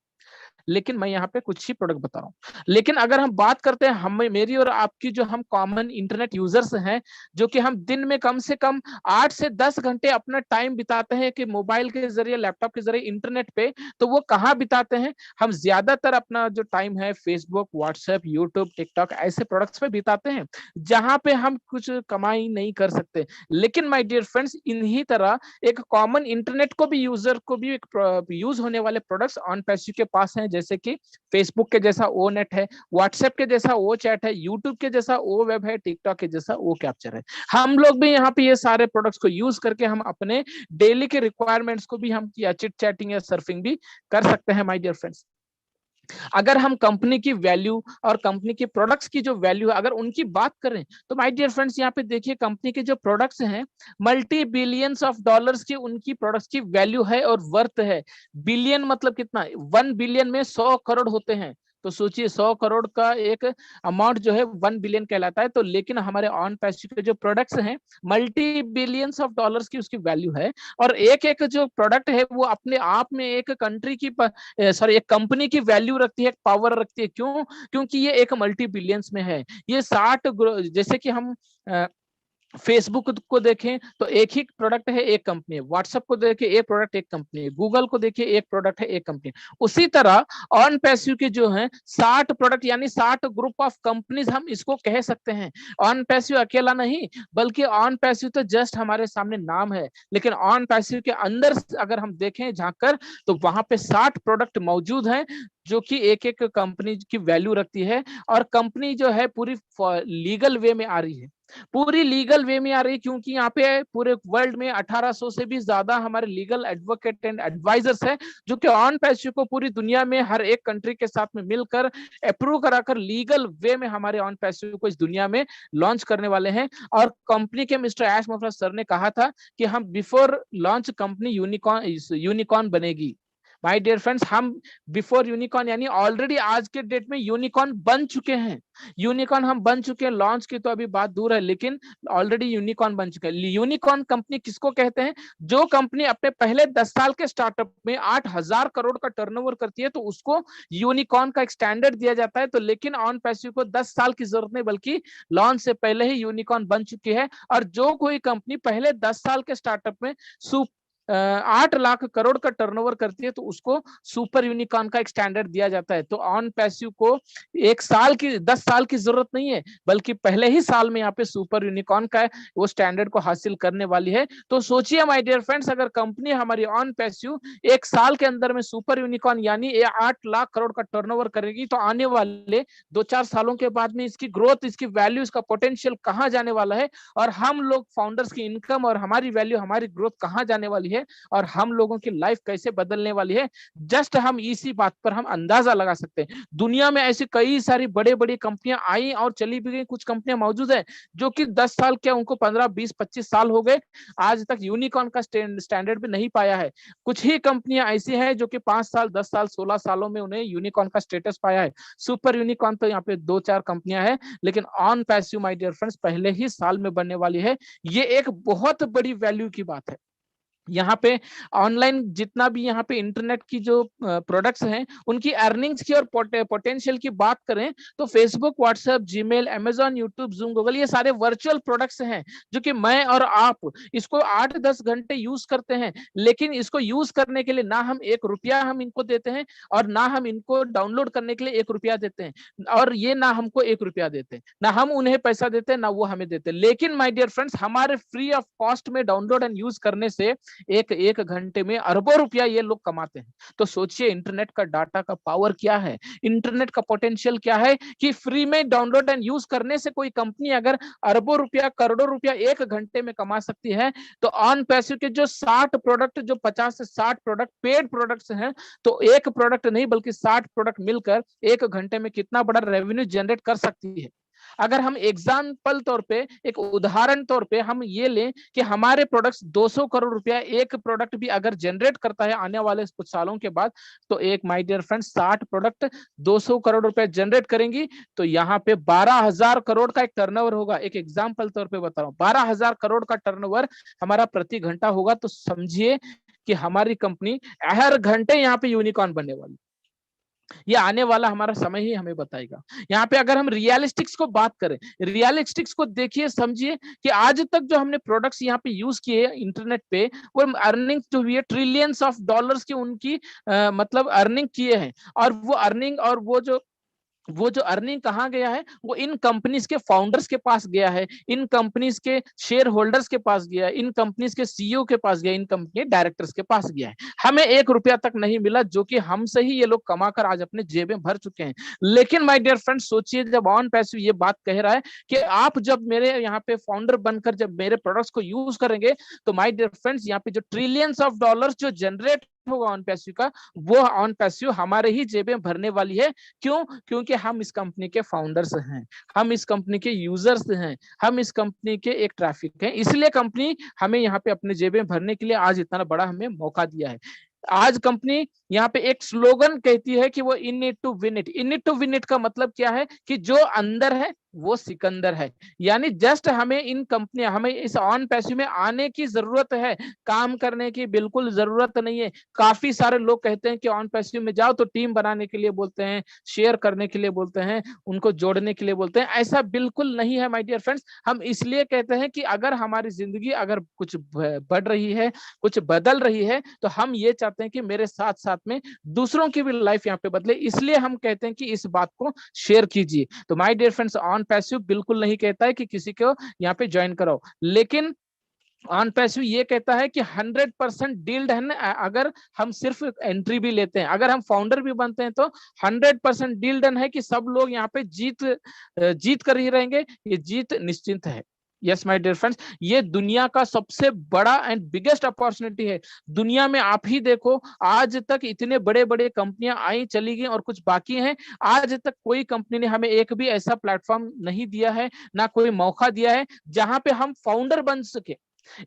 लेकिन मैं यहाँ पे कुछ ही प्रोडक्ट बता रहा हूँ। लेकिन अगर हम बात करते हैं, हम, मेरी और आपकी, जो हम कॉमन इंटरनेट यूजर्स हैं, जो कि हम दिन में कम से कम 8 से 10 घंटे अपना टाइम बिताते हैं कि मोबाइल के जरिए, लैपटॉप के जरिए इंटरनेट पे, तो वो कहाँ बिताते हैं? हम ज्यादातर अपना जो टाइम है फेसबुक, व्हाट्सएप, यूट्यूब, टिकटॉक ऐसे प्रोडक्ट्स पे बिताते हैं, जहां पे हम कुछ कमाई नहीं कर सकते। लेकिन माय डियर फ्रेंड्स, इन्हीं तरह एक कॉमन इंटरनेट को भी, यूजर को भी एक यूज होने वाले प्रोडक्ट्स ऑन पैसिव के पास हैं, जैसे कि फेसबुक के जैसा ओ नेट है, व्हाट्सएप के जैसा ओ चैट है, यूट्यूब के जैसा ओ वेब है, टिकटॉक के जैसा ओ कैप्चर है। हम लोग भी यहाँ पे ये सारे प्रोडक्ट्स को यूज करके हम अपने डेली के रिक्वायरमेंट्स को भी हम या चिट चैटिंग या सर्फिंग भी कर सकते हैं माय डियर फ्रेंड्स। अगर हम कंपनी की वैल्यू और कंपनी के प्रोडक्ट्स की जो वैल्यू है, अगर उनकी बात करें, तो माय डियर फ्रेंड्स यहाँ पे देखिए, कंपनी के जो प्रोडक्ट्स हैं, मल्टी बिलियंस ऑफ डॉलर्स की उनकी प्रोडक्ट्स की वैल्यू है और वर्थ है। बिलियन मतलब कितना? 1 बिलियन में 100 करोड़ होते हैं। तो सोचिए, 100 करोड़ का एक अमाउंट जो है 1 बिलियन कहलाता है। तो लेकिन हमारे ऑन पैसिव के जो प्रोडक्ट्स हैं, मल्टी बिलियंस ऑफ डॉलर्स की उसकी वैल्यू है। और एक एक जो प्रोडक्ट है वो अपने आप में एक कंट्री की, एक कंपनी की वैल्यू रखती है, पावर रखती है। क्यों? क्योंकि ये एक मल्टी बिलियंस में है। ये 60, जैसे कि हम फेसबुक को देखें तो एक ही प्रोडक्ट है, एक कंपनी है। व्हाट्सएप को देखें, एक प्रोडक्ट एक कंपनी है। गूगल को देखिए, एक प्रोडक्ट है, एक कंपनी है। उसी तरह ऑन पैसिव के जो है 60 प्रोडक्ट यानी 60 ग्रुप ऑफ कंपनीज हम इसको कह सकते हैं। ऑन पैसिव अकेला नहीं, बल्कि ऑन पैसिव तो जस्ट हमारे सामने नाम है, लेकिन ऑन पैसिव के अंदर अगर हम देखें झांककर तो वहां पे 60 प्रोडक्ट मौजूद हैं जो कि एक एक कंपनी की वैल्यू रखती है। और कंपनी जो है पूरी लीगल वे में आ रही है, पूरी लीगल वे में आ रही है, क्योंकि यहाँ पे पूरे वर्ल्ड में 1800 से भी ज्यादा हमारे लीगल एडवोकेट एंड एडवाइजर्स हैं जो कि ऑन पैसिव को पूरी दुनिया में हर एक कंट्री के साथ में मिलकर अप्रूव कराकर लीगल वे में हमारे ऑन पैसिव को इस दुनिया में लॉन्च करने वाले हैं। और कंपनी के मिस्टर ऐश मोफरा सर ने कहा था कि हम बिफोर लॉन्च कंपनी यूनिकॉर्न बनेगी। माय डियर फ्रेंड्स, हम बिफोर यूनिकॉर्न यानी ऑलरेडी आज के डेट में यूनिकॉर्न बन चुके हैं। यूनिकॉर्न हम बन चुके हैं, लॉन्च की तो अभी बात दूर है, लेकिन ऑलरेडी यूनिकॉर्न बन चुके हैं। यूनिकॉर्न कंपनी किसको कहते हैं? जो कंपनी अपने पहले 10 साल के स्टार्टअप में 8,000 करोड़ का टर्नओवर करती है तो उसको यूनिकॉर्न का एक स्टैंडर्ड दिया जाता है। तो लेकिन ऑन पैसिव को 10 साल की जरूरत नहीं, बल्कि लॉन्च से पहले ही यूनिकॉर्न बन चुकी है। और जो कोई कंपनी पहले 10 साल के स्टार्टअप में 8 लाख करोड़ का टर्नओवर करती है तो उसको सुपर यूनिकॉर्न का एक स्टैंडर्ड दिया जाता है। तो ऑन पैसिव को 10 साल की जरूरत नहीं है, बल्कि पहले ही साल में यहाँ पे सुपर यूनिकॉर्न का वो स्टैंडर्ड को हासिल करने वाली है। तो सोचिए माय डियर फ्रेंड्स, अगर कंपनी हमारी ऑन पैसिव 1 साल के अंदर में सुपर यूनिकॉर्न यानी 8 लाख करोड़ का टर्नओवर करेगी तो आने वाले 2-4 सालों के बाद में इसकी ग्रोथ, इसकी वैल्यू, इसका पोटेंशियल कहाँ जाने वाला है, और हम लोग फाउंडर्स की इनकम और हमारी वैल्यू, हमारी ग्रोथ कहाँ जाने वाली है, और हम लोगों की लाइफ कैसे बदलने वाली है, जस्ट हम इसी बात पर हम अंदाजा लगा सकते हैं। दुनिया में ऐसी कई सारी बड़े बड़ी कंपनियां आई और चली भी गई। कुछ कंपनियां मौजूद है जो कि 10 साल क्या, उनको 15, 20, 25 साल हो गए, आज तक यूनिकॉर्न का स्टैंडर्ड भी नहीं पाया है। कुछ ही कंपनियां ऐसी हैं जो कि 5 साल, 10 साल, 16 सालों में उन्हें यूनिकॉर्न का स्टेटस पाया है। सुपर यूनिकॉर्न तो यहाँ पे 2-4 कंपनियां हैं, लेकिन OnPassive my dear friends पहले ही साल में बनने वाली है। ये एक बहुत बड़ी वैल्यू की बात है। यहाँ पे ऑनलाइन जितना भी यहाँ पे इंटरनेट की जो प्रोडक्ट्स हैं उनकी अर्निंग्स की और पोटेंशियल की बात करें तो Facebook, WhatsApp, Gmail, Amazon, YouTube, zoom, Google, ये सारे वर्चुअल प्रोडक्ट्स हैं जो कि मैं और आप इसको 8-10 घंटे यूज करते हैं, लेकिन इसको यूज करने के लिए ना हम 1 रुपया हम इनको देते हैं और ना हम इनको डाउनलोड करने के लिए 1 रुपया देते हैं, और ये ना हमको 1 रुपया देते हैं, ना हम उन्हें पैसा देते हैं, ना वो हमें देते हैं। लेकिन माय डियर फ्रेंड्स, हमारे फ्री ऑफ कॉस्ट में डाउनलोड एंड यूज करने से एक घंटे में अरबों रुपया ये लोग कमाते हैं। तो सोचिए इंटरनेट का डाटा का पावर क्या है, इंटरनेट का पोटेंशियल क्या है कि फ्री में डाउनलोड एंड यूज करने से कोई कंपनी अगर अरबों रुपया, करोड़ों रुपया 1 घंटे में कमा सकती है, तो ऑन पैसिव के जो 60 प्रोडक्ट, जो 50 से 60 प्रोडक्ट पेड प्रोडक्ट्स हैं, तो एक प्रोडक्ट नहीं बल्कि 60 प्रोडक्ट मिलकर 1 घंटे में कितना बड़ा रेवेन्यू जनरेट कर सकती है। अगर हम एग्जाम्पल तौर पे, एक उदाहरण तौर पे हम ये लें कि हमारे प्रोडक्ट्स 200 करोड़ रुपया एक प्रोडक्ट भी अगर जनरेट करता है आने वाले कुछ सालों के बाद, तो एक my dear friends 60 product 200 crore रुपया जनरेट करेंगी, तो यहाँ पे 12,000 करोड़ का एक टर्नओवर होगा। एक एग्जाम्पल तौर पे बता रहा हूँ, 12,000 करोड़ का टर्नओवर हमारा प्रति घंटा होगा। तो समझिए कि हमारी कंपनी हर घंटे यहाँ पे यूनिकॉर्न बनने वाली। ये आने वाला हमारा समय ही हमें बताएगा। यहाँ पे अगर हम रियलिस्टिक्स को बात करें, रियलिस्टिक्स को देखिए, समझिए कि आज तक जो हमने प्रोडक्ट्स यहाँ पे यूज किए इंटरनेट पे, वो अर्निंग जो हुई है ट्रिलियंस ऑफ डॉलर्स की उनकी मतलब अर्निंग किए हैं। और वो अर्निंग और वो जो अर्निंग कहाँ गया है, वो इन कंपनीज के फाउंडर्स के पास गया है, इन कंपनीज के शेयर होल्डर्स के पास गया है, इन कंपनीज के सीईओ के पास गया, इन कंपनी डायरेक्टर्स के पास गया है। हमें 1 रुपया तक नहीं मिला, जो कि हमसे ही ये लोग कमाकर आज अपने जेबें भर चुके हैं। लेकिन माय डियर फ्रेंड्स सोचिए, जब ऑन पैसिव ये बात कह रहा है कि आप जब मेरे यहाँ पे फाउंडर बनकर जब मेरे प्रोडक्ट्स को यूज करेंगे, तो माय डियर फ्रेंड्स यहाँ पे जो ट्रिलियंस ऑफ डॉलर्स जो जनरेट होगा ऑन पैसिव का, वो ऑन पैसिव हमारे ही जेबें भरने वाली है। क्यों? क्योंकि हम इस कंपनी के फाउंडर्स हैं, हम इस कंपनी के यूजर्स हैं, हम इस कंपनी के एक ट्रैफिक हैं, इसलिए कंपनी हमें यहाँ पे अपने जेबें भरने के लिए आज इतना बड़ा हमें मौका दिया है। आज कंपनी यहाँ पे एक स्लोगन कहती है कि वो in it to win it. In it to win it का मतलब क्या है कि जो अंदर है वो सिकंदर है। यानी जस्ट हमें इन कंपनी, हमें इस ऑन पैसिव में आने की जरूरत है, काम करने की बिल्कुल जरूरत नहीं है। काफी सारे लोग कहते हैं कि ऑन पैसिव में जाओ तो टीम बनाने के लिए बोलते हैं, शेयर करने के लिए बोलते हैं, उनको जोड़ने के लिए बोलते हैं। ऐसा बिल्कुल नहीं है माय डियर फ्रेंड्स। हम इसलिए कहते हैं कि अगर हमारी जिंदगी अगर कुछ बढ़ रही है, कुछ बदल रही है, तो हम ये चाहते हैं कि मेरे साथ साथ में दूसरों की भी लाइफ यहाँ पे बदले, इसलिए हम कहते हैं कि इस बात को शेयर कीजिए। तो my dear friends, OnPassive बिल्कुल नहीं कहता है कि किसी को यहाँ पे ज्वाइन कराओ, लेकिन ऑन पैसिव ये कहता है कि 100% डील्ड है ना। अगर हम सिर्फ एंट्री भी लेते हैं, अगर हम फाउंडर भी बनते हैं, तो 100% डील्ड है कि सब लोग यहाँ पे जीत कर ही रहेंगे, ये जीत निश्चिंत है। यस माय डियर फ्रेंड्स, ये दुनिया का सबसे बड़ा एंड बिगेस्ट अपॉर्चुनिटी है। दुनिया में आप ही देखो, आज तक इतने बड़े बड़े कंपनियां आई चली गई और कुछ बाकी हैं, आज तक कोई कंपनी ने हमें एक भी ऐसा प्लेटफॉर्म नहीं दिया है, ना कोई मौका दिया है जहां पे हम फाउंडर बन सके,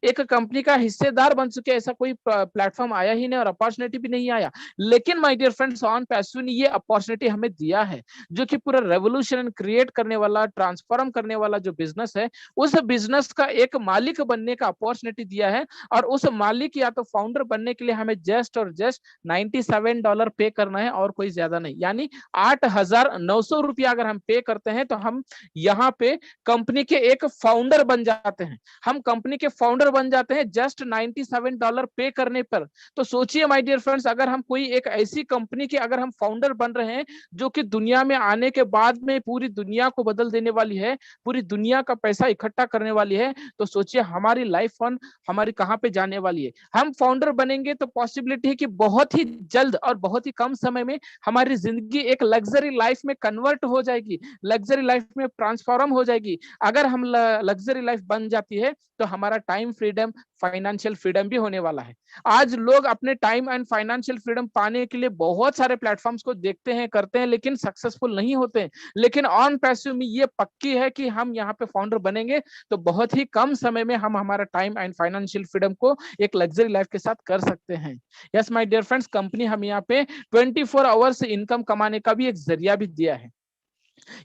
एक कंपनी का हिस्सेदार बन चुके। ऐसा कोई प्लेटफॉर्म आया ही नहीं और अपॉर्चुनिटी भी नहीं आया। लेकिन my dear friends, OnPassive ने ये अपॉर्चुनिटी हमें दिया है, जो कि पूरा रेवोल्यूशन क्रिएट करने वाला, ट्रांसफॉर्म करने वाला जो बिजनेस है, उस बिजनेस का एक मालिक बनने का अपॉर्चुनिटी दिया है। और उस मालिक या तो फाउंडर बनने के लिए हमें जस्ट और जस्ट $97 पे करना है और कोई ज्यादा नहीं। यानी 8,900 रुपया अगर हम पे करते हैं तो हम यहाँ पे कंपनी के एक फाउंडर बन जाते हैं। हम कंपनी के फाउंडर बन जाते हैं जस्ट $97 पे करने पर। तो सोचिए माय डियर फ्रेंड्स, अगर हम कोई एक ऐसी कंपनी के अगर हम फाउंडर बन रहे हैं जो कि दुनिया में आने के बाद में पूरी दुनिया को बदल देने वाली है, पूरी दुनिया का पैसा इकट्ठा करने वाली है, तो सोचिए हमारी लाइफ फंड हमारी कहां पे जाने वाली है। हम फाउंडर बनेंगे तो पॉसिबिलिटी है कि बहुत ही जल्द और बहुत ही कम समय में हमारी जिंदगी एक लग्जरी लाइफ में कन्वर्ट हो जाएगी, लग्जरी लाइफ में ट्रांसफॉर्म हो जाएगी। अगर हम लग्जरी लाइफ बन जाती है तो हमारा टाइम फ्रीडम, फाइनेंशियल फ्रीडम भी होने वाला है। आज लोग अपने टाइम एंड फाइनेंशियल फ्रीडम पाने के लिए बहुत सारे प्लेटफॉर्म्स को देखते हैं, करते हैं, लेकिन सक्सेसफुल नहीं होते हैं। लेकिन ऑन पैसिव में ये पक्की है कि हम यहाँ पे फाउंडर बनेंगे तो बहुत ही कम समय में हम हमारा टाइम एंड फाइनेंशियल फ्रीडम को एक लग्जरी लाइफ के साथ कर सकते हैं। Yes my dear friends, company हम यहाँ पे 24 आवर्स इनकम कमाने का भी एक जरिया भी दिया है।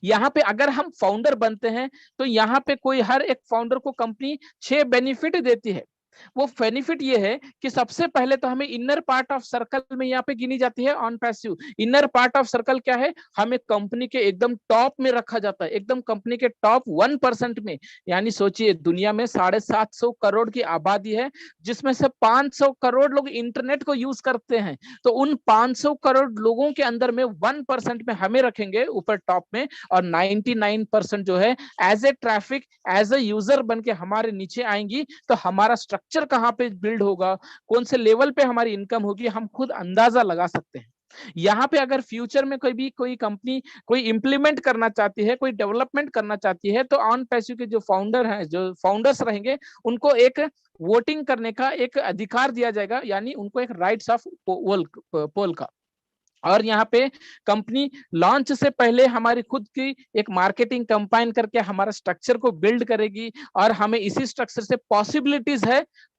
यहाँ पे अगर हम फाउंडर बनते हैं तो यहाँ पे कोई हर एक फाउंडर को कंपनी 6 बेनिफिट देती है। वो बेनिफिट ये है कि सबसे पहले तो हमें इनर पार्ट ऑफ सर्कल में यहाँ पे गिनी जाती है on passive. Inner part of circle क्या है? हमें कंपनी के एकदम टॉप में रखा जाता है, एकदम कंपनी के टॉप 1% में। यानी सोचिए दुनिया में 750 करोड़ की आबादी है, जिसमें से 500 करोड़ लोग इंटरनेट को यूज करते हैं। तो उन 500 करोड़ लोगों के अंदर में 1% में हमें रखेंगे ऊपर टॉप में, और 99% जो है as a traffic, as a user बन के हमारे नीचे आएंगी। तो हमारा स्ट्रक्चर कहां पे बिल्ड होगा, कौन से लेवल पे हमारी इनकम होगी, हम खुद अंदाजा लगा सकते हैं। यहाँ पे अगर फ्यूचर में कोई कंपनी कोई इंप्लीमेंट करना चाहती है, कोई डेवलपमेंट करना चाहती है, तो ऑन पैसिव के जो फाउंडर हैं, जो फाउंडर्स रहेंगे, उनको एक वोटिंग करने का एक अधिकार दिया जाएगा, यानी उनको एक राइट्स ऑफ पोल का। और यहाँ पे कंपनी लॉन्च से पहले हमारी खुद की एक मार्केटिंग कंपाइन करके हमारा स्ट्रक्चर को बिल्ड करेगी, और हमें इसी स्ट्रक्चर से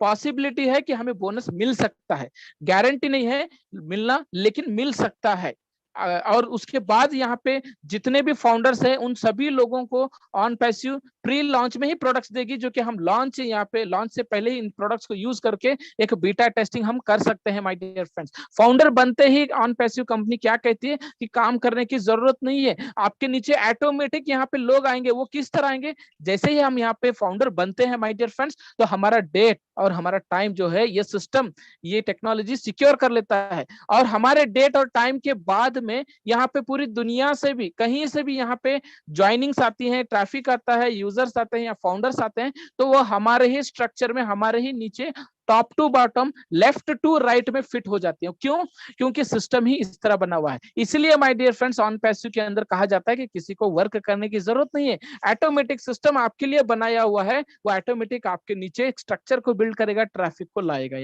पॉसिबिलिटी है कि हमें बोनस मिल सकता है। गारंटी नहीं है मिलना, लेकिन मिल सकता है। और उसके बाद यहाँ पे जितने भी फाउंडर्स हैं उन सभी लोगों को ऑन पैसिव प्री लॉन्च में ही प्रोडक्ट्स देगी, जो कि हम लॉन्च से पहले ही इन प्रोडक्ट्स को यूज करके एक बीटा टेस्टिंग हम कर सकते हैं। माय डियर फ्रेंड्स, फाउंडर बनते ही ऑन पैसिव कंपनी क्या कहती है कि काम करने की जरूरत नहीं है, आपके नीचे ऑटोमेटिक यहाँ पे लोग आएंगे। वो किस तरह आएंगे? जैसे ही हम यहाँ पे फाउंडर बनते हैं माय डियर फ्रेंड्स, तो हमारा डेट और हमारा टाइम जो है, ये सिस्टम, ये टेक्नोलॉजी सिक्योर कर लेता है। और हमारे डेट और टाइम के बाद में यहाँ पे पूरी दुनिया से भी, कहीं से भी यहाँ पे ज्वाइनिंग्स आती हैं, ट्रैफिक आता है, यूजर्स आते हैं या फाउंडर्स आते हैं, तो वो हमारे ही स्ट्रक्चर में, हमारे ही नीचे top to bottom, left to right में फिट हो जाती है। क्यों? क्योंकि सिस्टम ही इस तरह बना हुआ है। इसलिए my dear friends, OnPassive के अंदर कहा जाता है कि किसी को वर्क करने की जरूरत नहीं है, ऑटोमेटिक सिस्टम आपके लिए बनाया हुआ है। वो ऑटोमेटिक आपके नीचे एक स्ट्रक्चर को बिल्ड करेगा, ट्रैफिक को लाएगा।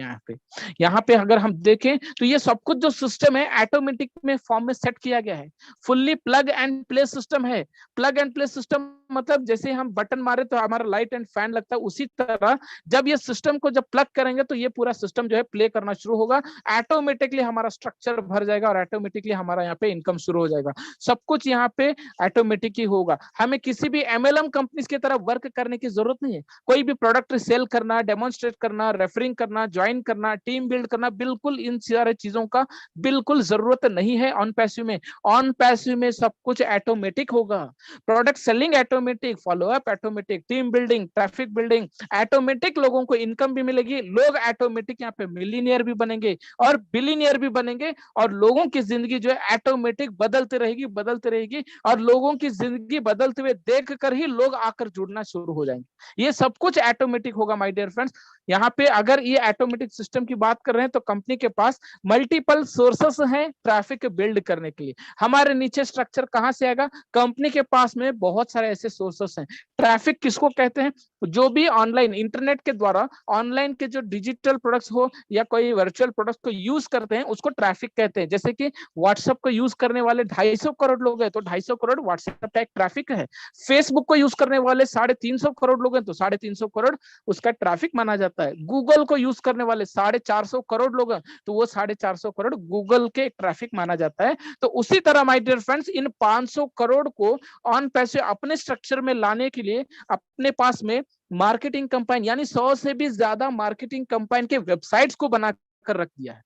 यहाँ पे अगर हम देखें तो ये सब कुछ जो सिस्टम है ऑटोमेटिक में फॉर्म में सेट किया गया है। Fully plug and play system है। प्लग एंड प्ले सिस्टम मतलब जैसे हम बटन मारे तो हमारा लाइट एंड फैन लगता है, उसी तरह जब ये सिस्टम को जब प्लग करें करेंगे तो ये पूरा सिस्टम जो है प्ले करना शुरू होगा, ऑटोमेटिकली हमारा स्ट्रक्चर भर जाएगा और ऑटोमेटिकली हमारा यहाँ पे इनकम शुरू हो जाएगा। सब कुछ यहाँ पे ऑटोमेटिक ही होगा, हमें किसी भी एमएलएम कंपनीज की तरह वर्क करने की जरूरत नहीं है। कोई भी प्रोडक्ट सेल करना, डेमोन्स्ट्रेट करना, रेफरिंग करना, ज्वाइन करना, टीम बिल्ड करना, बिल्कुल इन सारे चीजों का बिल्कुल जरूरत नहीं है ऑन पैसिव में। ऑन पैसिव में सब कुछ ऑटोमेटिक होगा, product selling automatic, follow up automatic, team building, traffic building automatic, लोगों को इनकम भी मिलेगी, लोग ऑटोमेटिक यहाँ पे मिलियनियर भी बनेंगे और बिलियनियर भी बनेंगे, और लोगों की जिंदगी जो है ऑटोमेटिक बदलती रहेगी और लोगों की जिंदगी बदलते हुए देख कर ही लोग आकर जुड़ना शुरू हो जाएंगे। ये सब कुछ ऑटोमेटिक होगा माय डियर फ्रेंड्स। यहाँ पे अगर ये ऑटोमेटिक सिस्टम की बात कर रहे हैं तो कंपनी के पास मल्टीपल सोर्सेस हैं ट्रैफिक बिल्ड करने के लिए। हमारे नीचे स्ट्रक्चर कहां से आएगा? कंपनी के पास में बहुत सारे ऐसे सोर्सेस हैं। ट्रैफिक किसको कहते हैं? जो भी ऑनलाइन इंटरनेट के द्वारा ऑनलाइन के जो डिजिटल प्रोडक्ट्स हो या कोई वर्चुअल प्रोडक्ट्स को यूज करते हैं उसको ट्रैफिक कहते हैं। जैसे कि व्हाट्सएप को यूज करने वाले 250 करोड़ लोग हैं तो 250 करोड़ व्हाट्सएप का एक ट्रैफिक है। फेसबुक को यूज करने वाले 350 करोड़ लोग हैं तो 350 करोड़ उसका ट्रैफिक माना जाता है। गूगल को यूज करने वाले 450 करोड़ लोग हैं तो वो 450 करोड़ गूगल के ट्रैफिक माना जाता है। तो उसी तरह माय डियर फ्रेंड्स इन 500 करोड़ को ऑन पैसे अपने स्ट्रक्चर में लाने के लिए अपने पास में मार्केटिंग कंपाइन यानी 100 से भी ज्यादा मार्केटिंग कंपाइन के वेबसाइट्स को बनाकर रख दिया है।